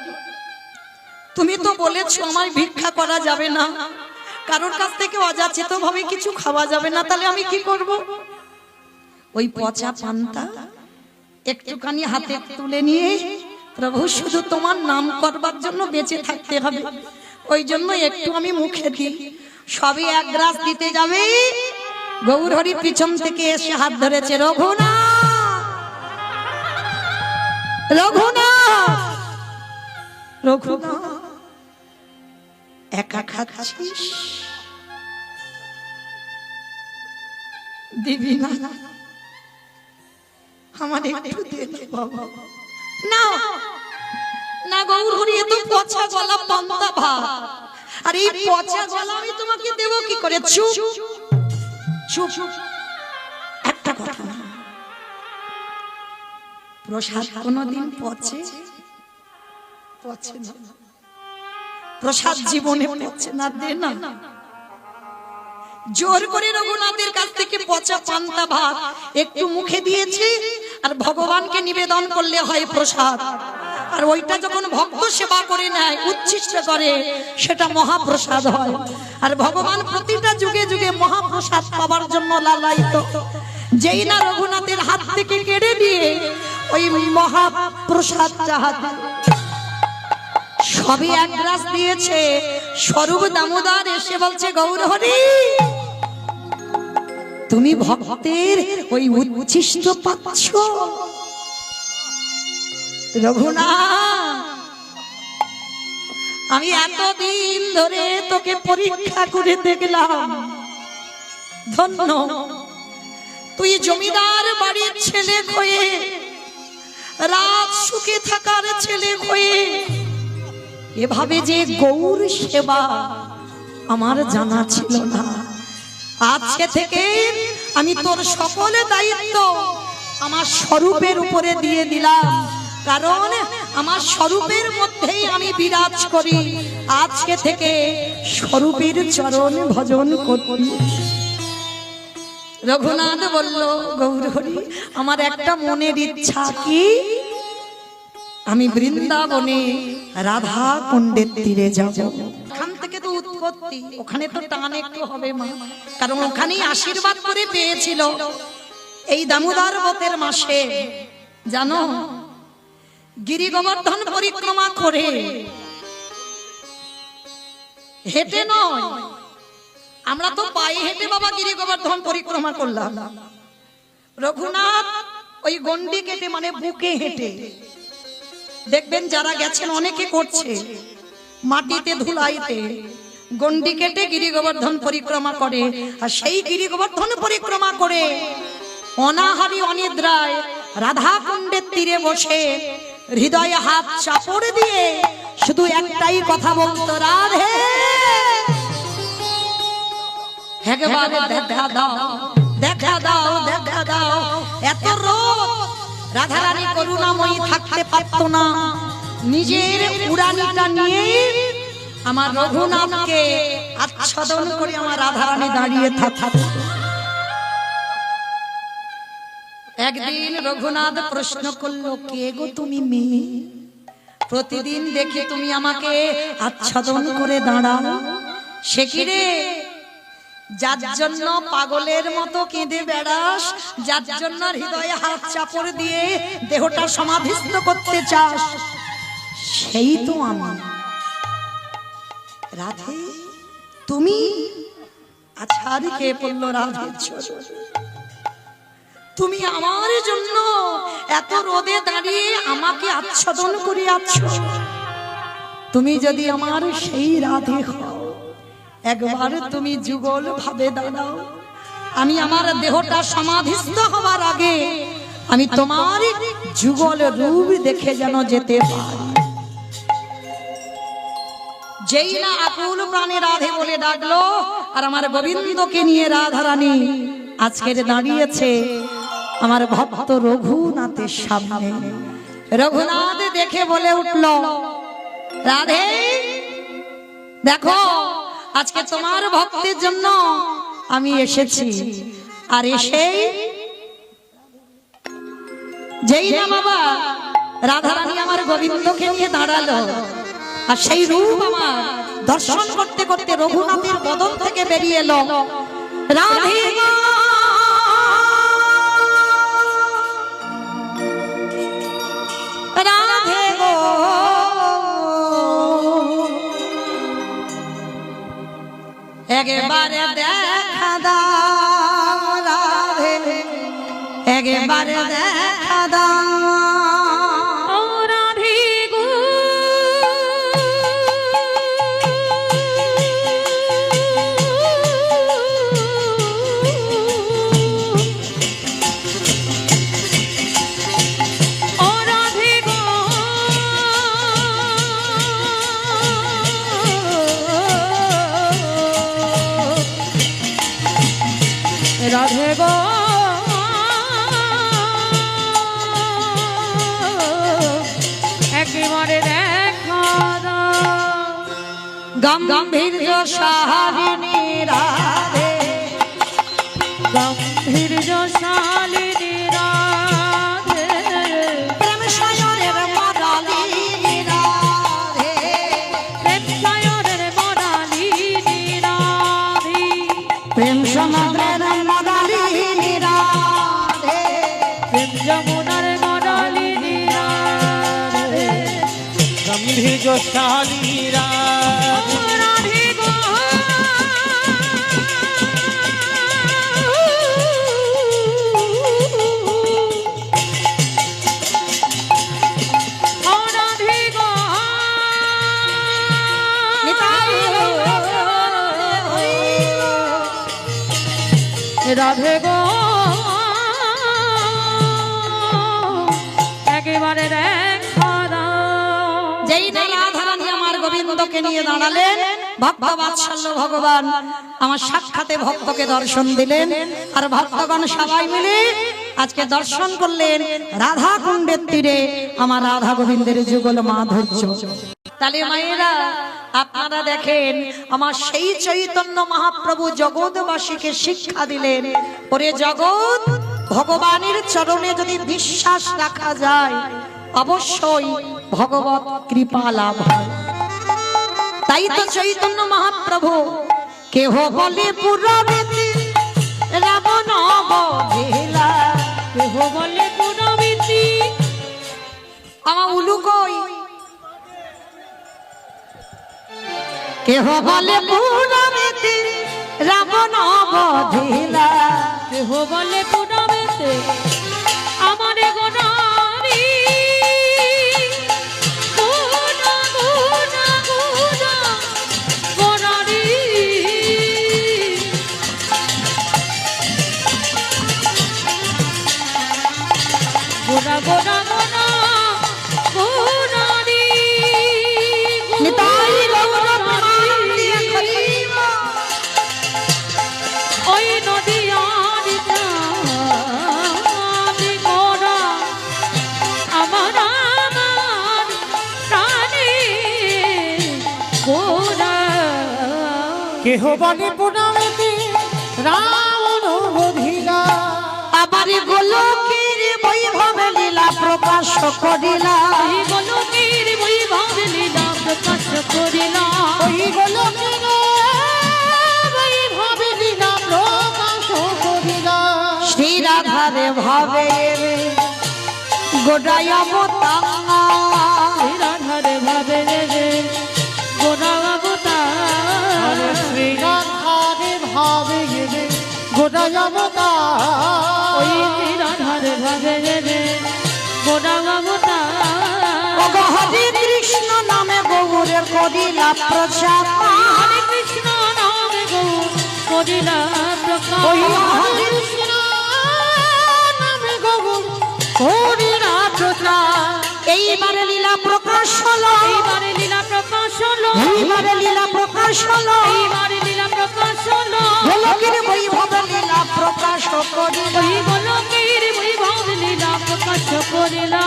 তুমি তো বলেছো আমার ভিক্ষা করা যাবে না, কারোর কাছ থেকে অযাচিত ভাবে কিছু খাওয়া যাবে না, তাহলে আমি কি করব? ওই পচা পান্তা একটুখানি হাতে তুলে নিয়ে, প্রভু শুধু তোমার নাম করবার জন্য বেঁচে থাকতে হবে, ওই জন্য একটু আমি মুখে দিই। সবই এক গ্রাস দিতে যাবে, গৌরহরি পিছন থেকে এসে হাত ধরেছে, রঘুনাথ, রঘুনাথ, রঘুনাথ, একা খাচ্ছিস, দিবি না? আমার একটু দে না বাবা। না না গৌরহরি, এ তো পচা গলা পান্তা ভাত, আর এই পচা গলা আমি তোমাকে দেবো কি করে? চুপ চুপ, একটা কথা না, প্রসাদ কোনদিন পচে? পচে না, প্রসাদ জীবনে পচে না, দে না। জোর করে রঘুনাথের কাছ থেকে পচা পান্তা ভাত একটু মুখে দিয়েছে, আর ভগবানকে নিবেদন করলে হয় প্রসাদ, আর ওইটা যখন ভক্ত সেবা করে নেয়, উচ্ছিষ্ট করে, সেটা মহাপ্রসাদ হয়। আর ভগবান প্রতিটা যুগে যুগে মহাপ্রসাদ পাওয়ার জন্য লালায়িত। যেই না রঘুনাথের হাত থেকে কেড়ে দিয়ে ওই মহাপ্রসাদ চাহাতে সবই এক গ্রাস দিয়েছে, স্বরূপ দামোদর এসে বলছে, গৌরহরি তুমি ভক্তের ওই উচ্ছিষ্ট পাচ্ছ? রঘুনাথ আমি এতদিন ধরে তোকে পরীক্ষা করে দেখলাম, ধন্য তুই জমিদার বাড়ির ছেলে হয়ে, রাত সুখে থাকার ছেলে হয়ে, এভাবে যে গৌর সেবা আমার জানা ছিল না। আজকে থেকে আমি তোর সকল দায়িত্ব আমার স্বরূপের উপরে দিয়ে দিলাম, কারণ আমার স্বরূপের মধ্যেই আমি বিরাজ করি। আজকে থেকে স্বরূপের চরণ ভজন করবি। রঘুনাথ বলল, গৌরহরি আমার একটা মনের ইচ্ছা, কি? আমি বৃন্দাবনে রাধা কুণ্ডের তীরে যাব। ওখান থেকে তো উৎপত্তি, ওখানে তো টান একটু হবে মা, কারণ ওখানেই আশীর্বাদ করে পেয়েছিল। এই দামোদর ব্রতের মাসে জানো, গিরি গোবর্ধন পরিক্রমা করে, হেঁটে নয়, আমরা তো পায়ে হেঁটে বাবা গিরি গোবর্ধন পরিক্রমা করলাম। রঘুনাথ ওই গন্ডি কেটে মানে বুকে হেঁটে, দেখবেন যারা গেছেন অনেকে করছে, মাটিতে ধুলাইতে গন্ডি কেটে গিরি গোবর্ধন পরিক্রমা করে। আর সেই গিরি গোবর্ধন পরিক্রমা করে অনাহারি অনিদ্রায় রাধা কুণ্ডের তীরে বসে হৃদয়ে হাত চাপড় দিয়ে শুধু একটাই কথা বলতো, রাধে একবারে দেখা দাও, দেখা দাও, দেখা দাও। এত রোদ রাধারানী করুণাময়ী থাকতে পারত না, নিজের উড়ানিটা নিয়ে আমার রঘুনাথকে আচ্ছাদন করে আমার রাধারানী দাঁড়িয়ে থাকত। একদিন রঘুনাথ প্রশ্ন করলো, কে গো তুমি মেয়ে? প্রতিদিন দেখি তুমি আমাকে আচ্ছাদন করে দাঁড়াও, সে কি রে? যার জন্য পাগলের মতো কেঁদে বেড়াস, যার জন্য হৃদয়ে হাত চাপড় দিয়ে দেহটা সমাধিস্থ করতে চাস, সেই তো আমি। রাধে তুমি? আচ্ছা আর কে বললো রাধে? তুমি আমার জন্য এত রোদে দাঁড়িয়ে আমাকে আচ্ছাদন করিয়াছ। তুমি যদি আমার সেই রাধে হও, একবার তুমি যুগল ভাবে দাঁড়াও, আমি আমার দেহটা সমাধিস্থ হওয়ার আগে আমি তোমার যুগল রূপ দেখে যেন যেতে পারি। যেই না আকুল প্রাণে রাধে বলে ডাকলো, আর আমার গোবিন্দকে নিয়ে রাধারানী আজকের দাঁড়িয়েছে আমার ভক্ত রঘুনাথের সামনে। রঘুনাথ দেখে বলে উঠল, রাধে দেখো আজকে তোমার ভক্তের জন্য আমি এসেছি। আর এসেই যেই না বাবা রাধারানী আমার গোবিন্দকে নিয়ে দাঁড়ালো, আর সেই রূপ আমার দর্শন করতে করতে রঘুনাথের বদন থেকে বেরিয়ে এলো, রাধে গো, রাধে গো, একবারে দেখা দাও রাধে, একবারে দেখা দাও। ও রাধে গো, ও রাধে গো, রাধে গো, একেবারে দেখা দাও। গম্ভীর্য সাহারিণী রাধে, গম্ভীর্য শালিনী রাধে, প্রেম সায়রের মদালিনী রাধে, প্রেম সায়রের মনালিনী রাধে, প্রেম সমুদ্রের মদালিনী রাধে, প্রেম যমুনার মনালিনী রাধে। গম্ভীর শালীরা ও রাধে গো, ও রাধে গো, রাধে গো, একেবারে দেখা দাও। যেই না রাধারানী আমার গোবিন্দকে নিয়ে দাঁড়ালেন, ভক্ত বাৎসল্য ভগবান আমার সাক্ষাতে ভক্তকে দর্শন দিলেন। আর ভক্তগণ সবাই মিলে আজকে দর্শন করলেন রাধা কুণ্ডের তীরে আমার রাধা গোবিন্দের যুগল মাধুর্য। তাহলে মায়েরা আপনারা দেখেন আমার সেই চৈতন্য মহাপ্রভু জগৎবাসীকে শিক্ষা দিলেন, ওরে জগৎ ভগবানের চরণে যদি বিশ্বাস রাখা যায় অবশ্যই ভগবত কৃপা লাভ হয়। তাই তো চৈতন্য মহাপ্রভু কেহ বলে পুরাবেতি রাবণ বধিলা, কেহ বলে পুনবিতি, আমার উলু কই, কেহ বলে পুরাবেতি রাবণ বধিলা, কেহ বলে পুনবিতে আমার গোনারি, গোনা গোনা গোনা গোনারি, গোনা গোনা গোনা গোনারি, নিতাই গৌর প্রেমানন্দে খলিব, ওই নদিয়ার প্রাণী গোরা আমার আমার প্রাণী গোরা। কেহ বলে পুনামেতে রাবণ বধিলা, আবার গোলকের বৈভব লীলা প্রকাশ করিলা, এই গোলকের বৈভব লীলা প্রকাশ করিলা, ওই গোলকের বৈভব লীলা প্রকাশ করিলা। শ্রী রাধারে ভাবে গোড়ায় অবতার, এই রাধারে ভাবে রে গোরা অবতার, শ্রীরাধারে ভাবে গেলে গোটা অবতার, ওই রাধারে ভাবে রে গোরা অবতার। ও গো হরে কৃষ্ণ নামে গৌরের করিলা প্রচার, হরে কৃষ্ণ নামে গো করিলা প্রকাশ, ওই হরে কৃষ্ণ নামে গৌর করিলা প্রচার। এইবারে লীলা প্রকাশ হলো, এইবারে লীলা প্রকাশ হলো, এইবারে লীলা প্রকাশ হলো, এইবারে লীলা প্রকাশ হলো গোলকের বৈভব লীলা প্রকাশ করিল ওই গোলকের বৈভব লীলা প্রকাশ করিলা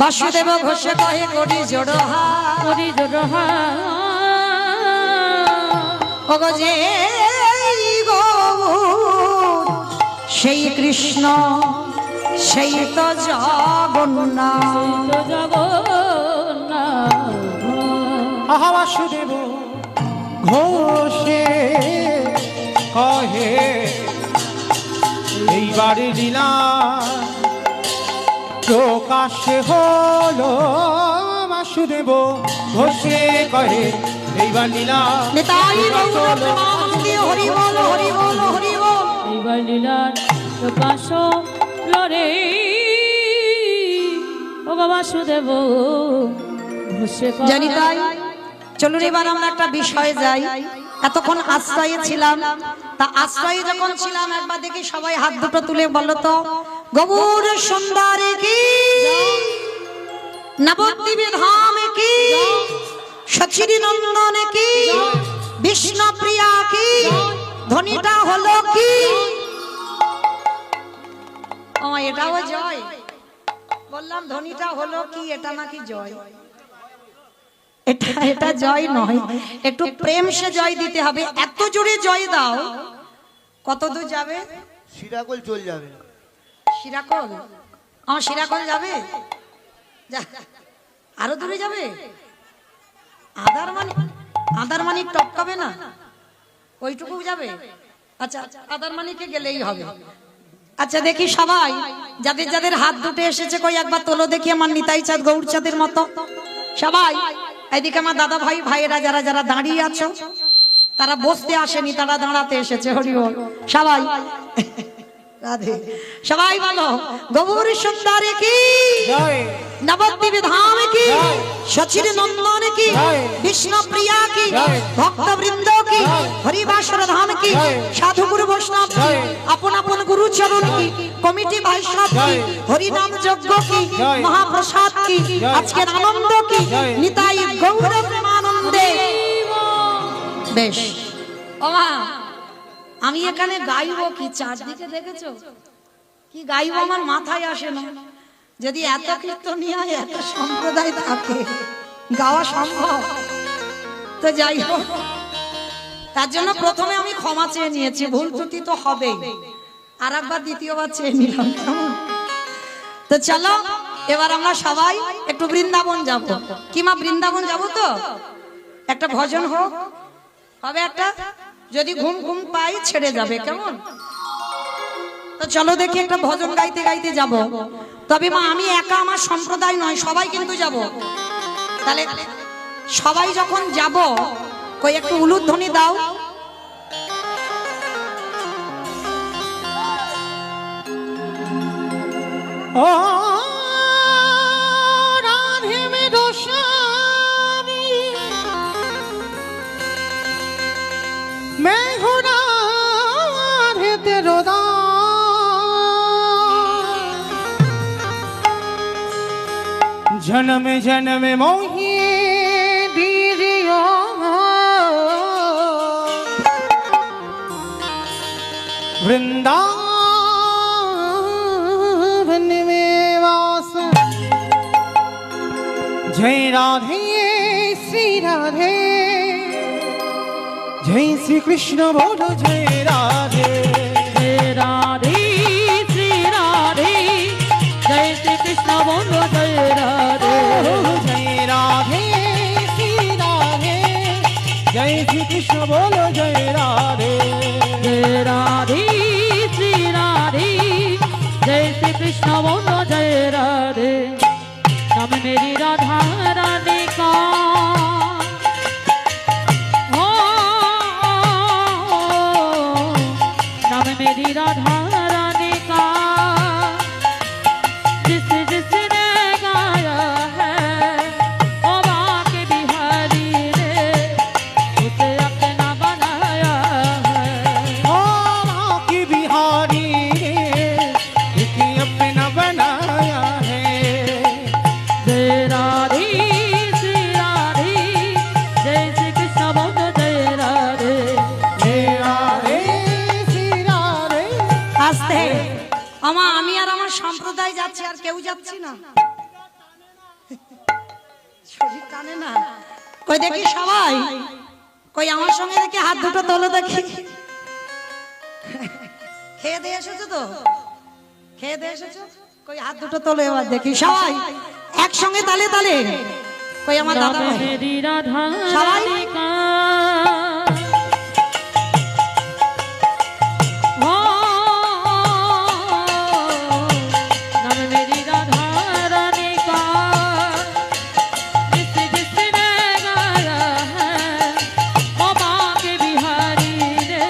বাসুদেব ঘোষে কহে করি জোড়হা করি জোড়হা ওগো যে গৌর সেই কৃষ্ণ সেই তো জগন্নাথ তো জগন্নাথ আহা বাসুদেব ঘোষে কহে এইবার লীলা প্রকাশে হলো বাসুদেব ঘোষে কহে এইবার লীলা নিতাই গৌর প্রেমানন্দে হরি বল হরি বল হরি বল এইবার লীলার প্রকাশ লরে ও বাসুদেব ঘোষে কহে। জানি তাই চলুন এবার আমরা একটা বিষয়ে যাই এতক্ষণ আশ্রয়ে ছিলাম তা আশ্রয়ে যখন ছিলাম একবার দেখি সবাই হাত দুটো তুলে বলো তো গৌর সুন্দরী কি নবদ্বীপ ধাম কি সচিরি নন্দন কি বিষ্ণু প্রিয়া কি ধ্বনিটা হলো কি ও এটাও জয় বললাম ধ্বনিটা হলো কি এটা নাকি জয় এটা এটা জয় নয় একটু প্রেম সে জয় দিতে হবে এত জোরে জয় দাও কত দূর যাবে সিরাকল চল যাবে শিরাকল আমার শিরাকল যাবে আরো দূরে যাবে আদারমানি টপকাবে না ওইটুকু যাবে আচ্ছা আদারমানিকে গেলেই হবে আচ্ছা দেখি সবাই যাদের যাদের হাত দুটো এসেছে কই একবার তোলো দেখি আমার নিতাই চাঁদ গৌর চাঁদের মতো সবাই এইদিকে আমার দাদা ভাই ভাইয়েরা যারা যারা দাঁড়িয়ে আছো তারা বসতে আসেনি তারা দাঁড়াতে এসেছে হরি বল সবাই রাধে সবাই বলো গৌর সুন্দরী কি জয় নবদ্বীপ ধাম কি সচির নন্দন কি বিষ্ণু প্রিয়া কি ভক্ত বৃন্দ কি হরিবাসর ধাম কি সাধু গুরু বৈষ্ণব কি আপন আপন গুরু চরণ কি কমিটি বৈষ্ণব কি হরিনাম যজ্ঞ কি মহাপ্রসাদ কি আজকের আনন্দ কি নিতাই গৌর প্রেমানন্দে বেশ ওমা আমি এখানে গাইবো কি চারদিকে দেখেছো কি গাইবো আমার মাথায় আসে না যদি এত কীর্তনীয় এত সম্প্রদায় থাকে গাওয়া সম্ভব তো যাই হোক তার জন্য প্রথমে আমি ক্ষমা চেয়ে নিয়েছি ভুল ত্রুটি তো হবেই আর একবার দ্বিতীয়বার চেয়ে নিলাম কেমন তো চলো এবার আমরা সবাই একটু বৃন্দাবন যাব কি মা বৃন্দাবন যাব তো একটা ভজন হোক হবে একটা যদি ঘুম ঘুম পাই ছেড়ে যাবে কেমন তো চলো দেখি একটা ভজন গাইতে গাইতে যাব তবে মা আমি একা আমার সম্প্রদায় নয় সবাই কিন্তু যাব তাহলে সবাই যখন যাব কই একটু উলুধ্বনি দাও ও রাধে মে দোষামি मैं हूँ राधे तेरो दास जन्म जन्म मोही दीजियो वृंदावन में वास जय राधे श्री राधे जय श्री कृष्ण बोलो जय राधे जय राधे श्री राधे जय श्री कृष्ण बोलो जय राधे जय राधे श्री राधे जय श्री कृष्ण बोलो जय राधे जय राधे श्री राधे जय श्री कृष्ण बोलो जय राधे नाम मेरी राधा रानी का नाम मेरी राधा रानी का जिसने गाया है ओ बाके बिहारी ने उसे अपना बनाया है ओ माँ की बिहारी ने इसे अपना बनाया है जय राधे সম্প্রদায় যাচ্ছে আর কেউ যাচ্ছি না, শরীর টানে না। কই দেখি সবাই, কই আমার সঙ্গে দেখি হাত দুটো তোলো দেখি। খেয়ে দিয়ে এসেছো তো? খেয়ে দিয়ে এসেছো? কই হাত দুটো তোলো এবার দেখি সবাই একসঙ্গে তালে তালে। কই আমার দাদা নাম ভাই মেরি রাধা সবাই রাধিকা ও নাম মেরি রাধা রাধিকা जिसने गाया है वो माँ के बिहारी ने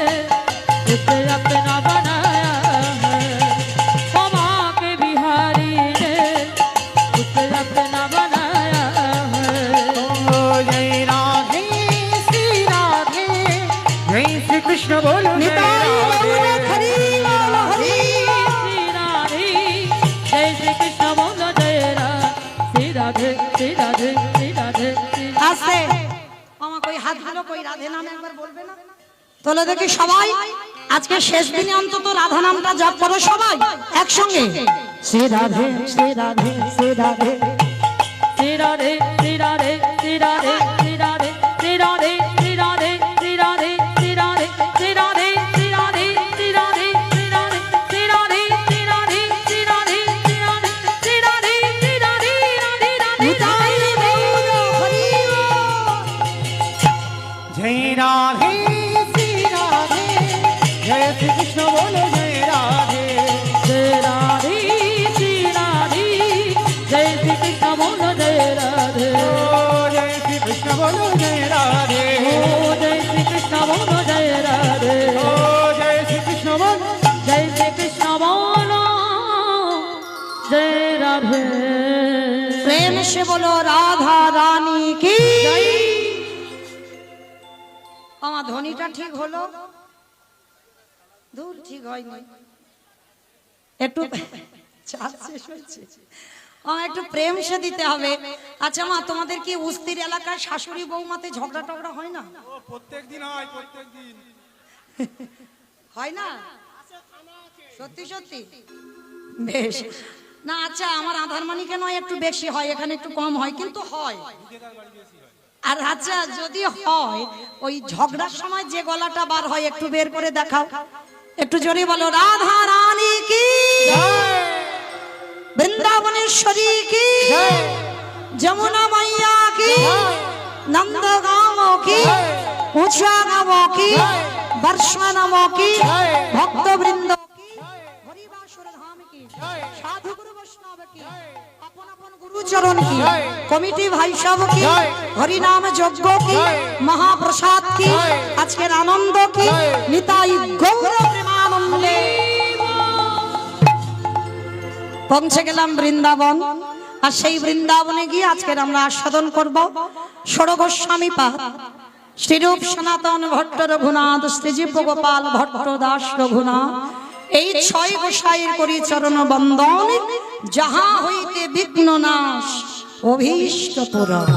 उसे अपना बनाया है वो माँ के बिहारी ने उसे अपना बनाया है जय राधे श्री राधे जय श्री कृष्ण बोलो जय निताई राधे गौर हरि बोल हरि। श्री राधे जय श्री कृष्ण बोलो जय श्री राधे श्री राधे श्री राधे আস্তে মামা কই হাতগুলো কই রাধে নাম একবার বলবে না? তোলো দেখি সবাই। আজকে শেষ দিনে অন্তত রাধা নামটা জপ করো সবাই একসঙ্গে। শ্রী রাধে শ্রী রাধে শ্রী রাধে श्री राधे श्री राधे श्री राधे श्री राधे श्री राधे श्री राधे श्री राधे श्री राधे श्री राधे श्री राधे श्री राधे श्री राधे श्री राधे श्री राधे श्री राधे श्री राधे श्री राधे श्री राधे राधे राधे নিতাই গৌর হরি বল। जय राधे श्री राधे जय श्री कृष्ण बोलो जय राधे जय राधे श्री राधे जय श्री कृष्ण बोलो जय राधे ओ जय श्री कृष्ण बोलो जय राधे ओ जय श्री कृष्ण बोलो जय राधे ओ जय श्री कृष्ण बोलो जय श्री कृष्ण बोलो जय राधे প্রেম সে বলো রাধা রানী কি। আমার ধ্বনিটা ঠিক হলো? দূর ঠিক হয়নি, একটু চাল শেষ হয়েছে। আমার একটু প্রেম সে দিতে হবে। আচ্ছা মা, তোমাদের কি উস্তির এলাকার শাশুড়ি বৌমাতে ঝগড়া টগড়া হয় না? প্রত্যেকদিন হয়, প্রত্যেকদিন। হয় না? সত্যি সত্যি? বেশ না। আচ্ছা আমার আধারমানিকে নয় একটু বেশি হয়, এখানে একটু কম হয়, কিন্তু হয়। আর আচ্ছা যদি হয় ওই ঝগড়ার সময় যে গলাটা বার হয় একটু বের করে দেখাও, একটু জোরে বলো রাধা রানী কি, বৃন্দাবনেশ্বরী কি, যমুনা মাইয়া কি, নন্দগাঁও কি, উঁচাগাঁও কি, বর্ষানাম কি, ভক্তবৃন্দ কি, হরিবাসর ধাম কি, সাধু গুরু বৈষ্ণব কি, আপন আপন গুরুচরণ কি, কমিটি ভাই সব কি, হরিনাম যজ্ঞ কি, মহাপ্রসাদ কি, আজকের আনন্দ কি, নিতাই গৌর প্রেমানন্দে। পৌঁছে গেলাম বৃন্দাবন, আর সেই বৃন্দাবনে গিয়ে আজকের আমরা আস্বাদন করব ষড় গোস্বামী পাদ, শ্রীরূপ সনাতন ভট্ট রঘুনাথ, শ্রীজীব গোপাল ভট্ট দাস রঘুনাথ। এই ছয় গোসাইয়ের করি চরণ বন্দন, যাহা হইতে বিঘ্ন নাশ অভীষ্ট পূরণ।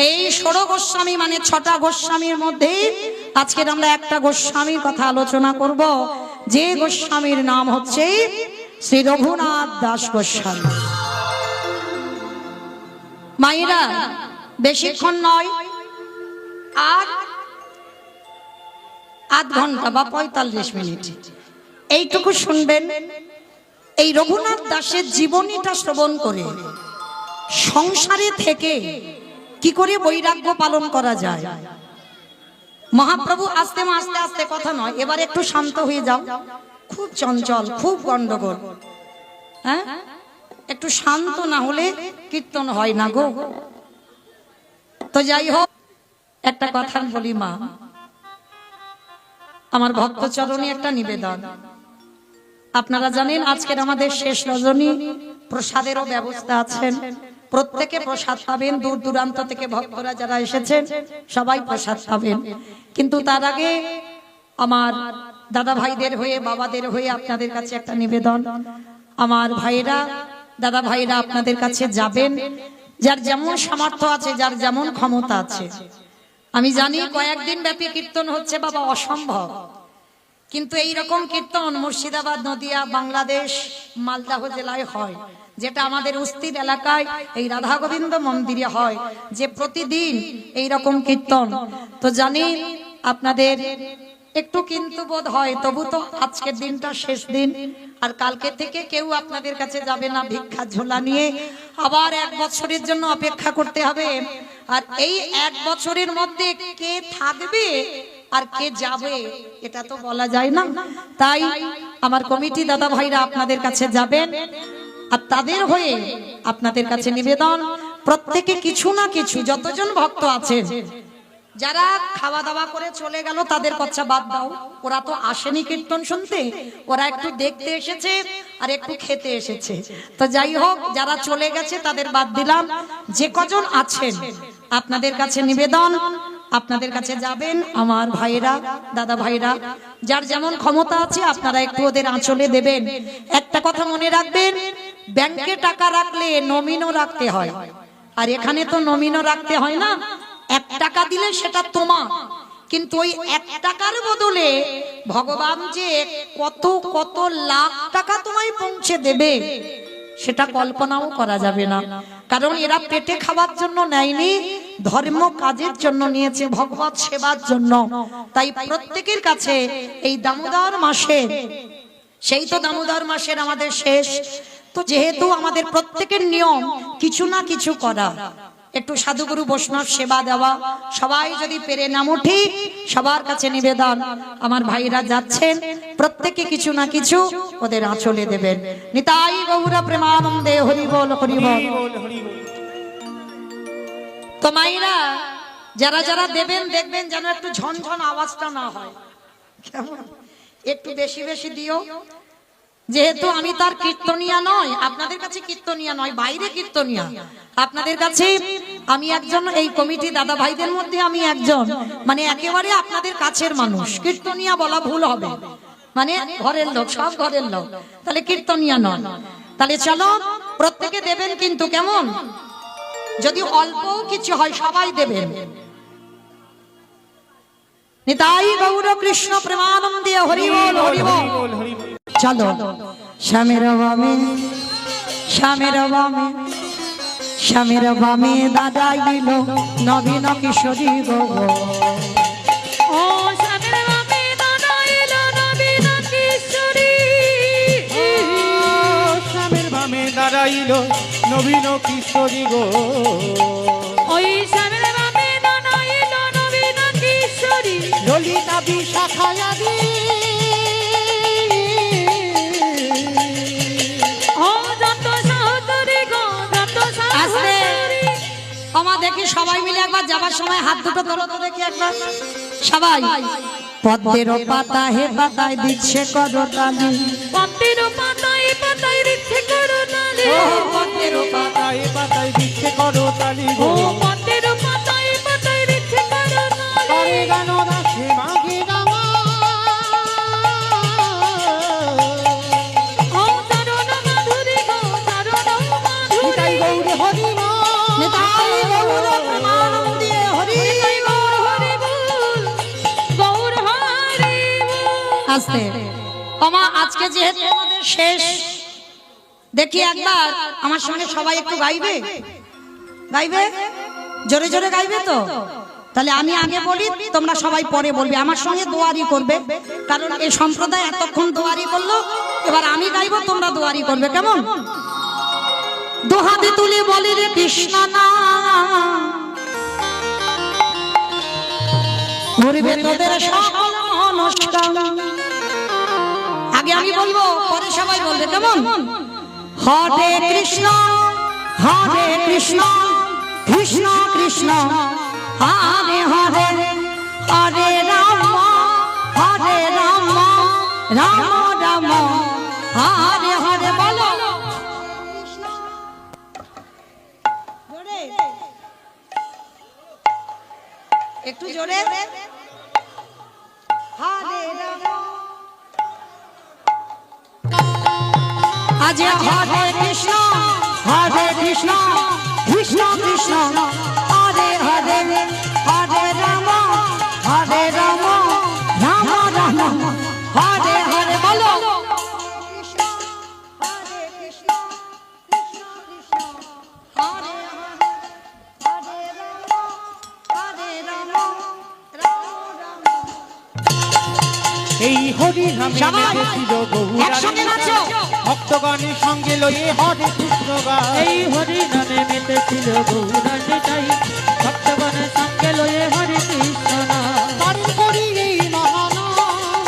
এই ষড় গোস্বামী মানে ছটা গোস্বামীর মধ্যে আজকের আমরা একটা গোস্বামীর কথা আলোচনা করব, যে গোস্বামীর নাম হচ্ছে শ্রী রঘুনাথ দাস গোস্বামী। মায়েরা বেশিক্ষণ নয়, আর আধ ঘন্টা বা 45 মিনিট এইটুকু শুনবেন। এই রঘুনাথ দাসের জীবনীটা শ্রবণ করে সংসারে থেকে কি করে বৈরাগ্য পালন করা যায়। মহাপ্রভু আস্তে আস্তে আস্তে কথা নয়, এবার একটু শান্ত হয়ে যাও, খুব চঞ্চল, খুব গন্ডগোল। হ্যাঁ, একটু শান্ত না হলে কীর্তন হয় না গো। তো যাই হোক, একটা কথা বলি মা, আমার ভক্ত চরণে একটা নিবেদন। আপনারা জানেন আজকের আমাদের শেষ রজনী, প্রসাদেরও ব্যবস্থা আছেন, প্রত্যেকে প্রসাদ পাবেন। দূর দূরান্ত থেকে ভক্তরা যারা এসেছেন সবাই প্রসাদ পাবেন। কিন্তু তার আগে আমার দাদা ভাইদের হয়ে, বাবাদের হয়ে আপনাদের কাছে একটা নিবেদন। আমার ভাইরা, দাদা ভাইরা আপনাদের কাছে যাবেন, যার যেমন সামর্থ্য আছে, যার যেমন ক্ষমতা আছে। আমি জানি কয়েকদিন ব্যাপী কীর্তন হচ্ছে বাবা, অসম্ভব, কিন্তু এই রকম কীর্তন মুর্শিদাবাদ, নদিয়া, বাংলাদেশ, মালদাহ জেলায় হয়, যেটা আমাদের উস্তির এলাকায় এই রাধা গোবিন্দ মন্দিরে হয়, যে প্রতিদিন এই রকম কীর্তন। তো জানি আপনাদের একটু কিন্তু বোধ হয়, তবু তো আজকের দিনটা শেষ দিন, আর কালকে থেকে কেউ আপনাদের কাছে যাবে না ভিক্ষা ঝোলা নিয়ে, আবার 1 বছরের জন্য অপেক্ষা করতে হবে। আর এই 1 বছরের মধ্যে কে থাকবে আর কে যাবে এটা তো বলা যায় না। তাই আমার কমিটি দাদা ভাইরা আপনাদের কাছে যাবেন, আর তাদের হয়ে আপনাদের কাছে নিবেদন, প্রত্যেকে কিছু না কিছু, যতজন ভক্ত আছেন, যারা খাওয়া দাওয়া করে চলে গেল তাদের কথা বাদ দাও, ওরা তো আসেনি কীর্তন শুনতে, ওরা একটু দেখতে এসেছে আর একটু খেতে এসেছে। তো যাই হোক, যারা চলে গেছে তাদের বাদ দিলাম, যে কজন আছেন আপনাদের কাছে নিবেদন, আপনাদের কাছে যাবেন আমার ভাইরা, দাদা ভাইরা, যার যেমন ক্ষমতা আছে আপনারা একটু ওদের আঁচলে দেবেন। একটা কথা মনে রাখবেন, ব্যাংকে টাকা রাখলে নমিনও রাখতে হয়, আর এখানে তো নমিনও রাখতে হয় না। 1 টাকা দিলে সেটা তোমার, কিন্তু ওই 1 টাকার বদলে ভগবান যে কত কত লাখ টাকা তোমায় পৌঁছে দেবে সেটা কল্পনাও করা যাবে না। কারণ এরা পেটে খাওয়ার জন্য নেয়নি, ধর্ম কাজের জন্য নিয়েছে, ভগবত সেবার জন্য। তাই প্রত্যেকের কাছে এই দামোদর মাসে, সেই তো দামোদর মাসের আমাদের শেষ, তো যেহেতু আমাদের প্রত্যেকের নিয়ম কিছু না কিছু করা, একটু সাধুগুরু বৈষ্ণব সেবা দেওয়া, সবাই যদি পেরে নাম উঠি, সবার কাছে নিবেদন, আমার ভাইরা যাচ্ছেন, প্রত্যেকে কিছু না কিছু ওদের আঁচলে দেবেন। নিতাই গৌর প্রেমানন্দে, হরি বল হরি বল। তো মাইরা যারা যারা দেবেন, দেখবেন যেন একটু ঝনঝন আওয়াজটা না হয়, কেমন? একটু বেশি বেশি দিও, যেহেতু আমি তার কীর্তনিয়া নয়, আপনাদের কাছে কীর্তনিয়া নয়, বাইরে কীর্তনিয়া, আপনাদের কাছে আমি একজন, এই কমিটি দাদা ভাইদের মধ্যে আমি একজন, মানে একেবারে আপনাদের কাছের মানুষ। কীর্তনিয়া বলা ভুল হবে, মানে ঘরের লোক, সব ঘরের লোক, তাহলে কীর্তনিয়া নয়। তাহলে চলো প্রত্যেকে দেবেন, কিন্তু কেমন, যদি অল্প কিছু হয় সবাই দেবেন। নিতাই গৌর কৃষ্ণ প্রেমানন্দে, হরি বল হরি বল। চলো শ্যামের বামে, শ্যামের বামে, শ্যামের বামে দাদা গেল নবীন কিশোরী গো। ও শ্যামের বামে দাদা এলো নবীন কিশোরী, শ্যামের বামে দাঁড়াইল নবীন কিশোরী গো। ওই শ্যামের বামে দাদা এলো নবীন কিশোরী, ললিতা বিশাখায়াদি, ও যত সহচরী গো, যত সহচরী। আমার দেখি সবাই মিলে একবার যাবার সময় হাত দুটো ধরো তো দেখি একবার সবাই। পদ্মের পাতা হে পাতায় দিচ্ছে করতালি, পদ্মের পাতায় পাতায় দিচ্ছে করতালি, ও পদ্মের পাতায় পাতায় দিচ্ছে করতালি ও গো। পদ্মের পাতায় পাতায় দিচ্ছে করতালি। আরে গান দাসে মাগি গামা, ও চরণ মাধুরী গো, চরণ নিতাই মাধুরী। গৌর হরি বল। নিতাই গৌর প্রেমানন্দে, হরি নিতাই গৌর হরি বল, গৌর হরি বল। আস্তে আমা, আজকে যেহেতু আমাদের শেষ, দেখি একবার আমার সঙ্গে সবাই একটু গাইবে, গাইবে জোরে জোরে গাইবে তো। তাহলে আমি আগে বলি, তোমরা সবাই পরে বলবে, আমার সঙ্গে দোয়ারি করবে, কারণ এই সম্প্রদায় এতক্ষণ দোয়ারি করলো, এবার আমি গাইবো, তোমরা দোয়ারি করবে, কেমন? দুহাতে তুলে বলি রে কৃষ্ণ নাম, করবে তোদের সকল অনুষ্ঠান। আগে আমি বলবো, পরে সবাই বলবে, কেমন? হরে কৃষ্ণ, হরে কৃষ্ণ, কৃষ্ণ কৃষ্ণ হরে হরে, হরে রাম, হরে রাম, রাম রাম হরে হরে। বলো একটু জোরে, হরে রাম, আজ হরে কৃষ্ণ, হরে কৃষ্ণ, কৃষ্ণ কৃষ্ণ হরে হরে, হরে রাম, হরে রাম, রাম রাম হরে হরি নামে সবাই মেতেছিল একসঙ্গে গৌরাঙ্গ নাচো। ভক্তগণের সঙ্গে লয়ে হরে কৃষ্ণ গায় এই হরি নামে মেতেছিল গৌরাঙ্গটাই ভক্তগণের সঙ্গে লয়ে হরে কৃষ্ণ নাম। পালন করি এই মহানাম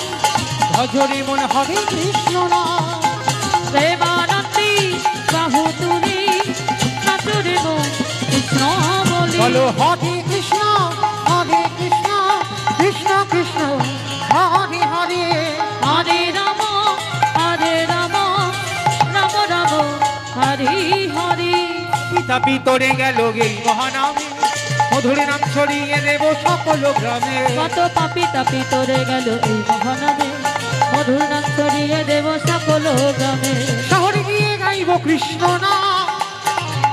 ভজরে মন হরে কৃষ্ণ নাম প্রেমানন্দী বাহু তুলি নাচুরে মন কৃষ্ণ বলি। বলো হরে কৃষ্ণ কৃষ্ণ কৃষ্ণ হরে হরে হরে রাম রাম রাম হরি হরি। পিতা পিতরে গেল এই মহানামে মধুর নাম ছড়িয়ে দেব সকল গ্রামে কত পাপি তাপি তোরে গেল এই মহানামে মধুর নাম ছড়িয়ে দেব সকল গ্রামে। শহরে গিয়ে গাইব কৃষ্ণ নাম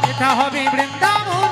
এটা হবে বৃন্দাবন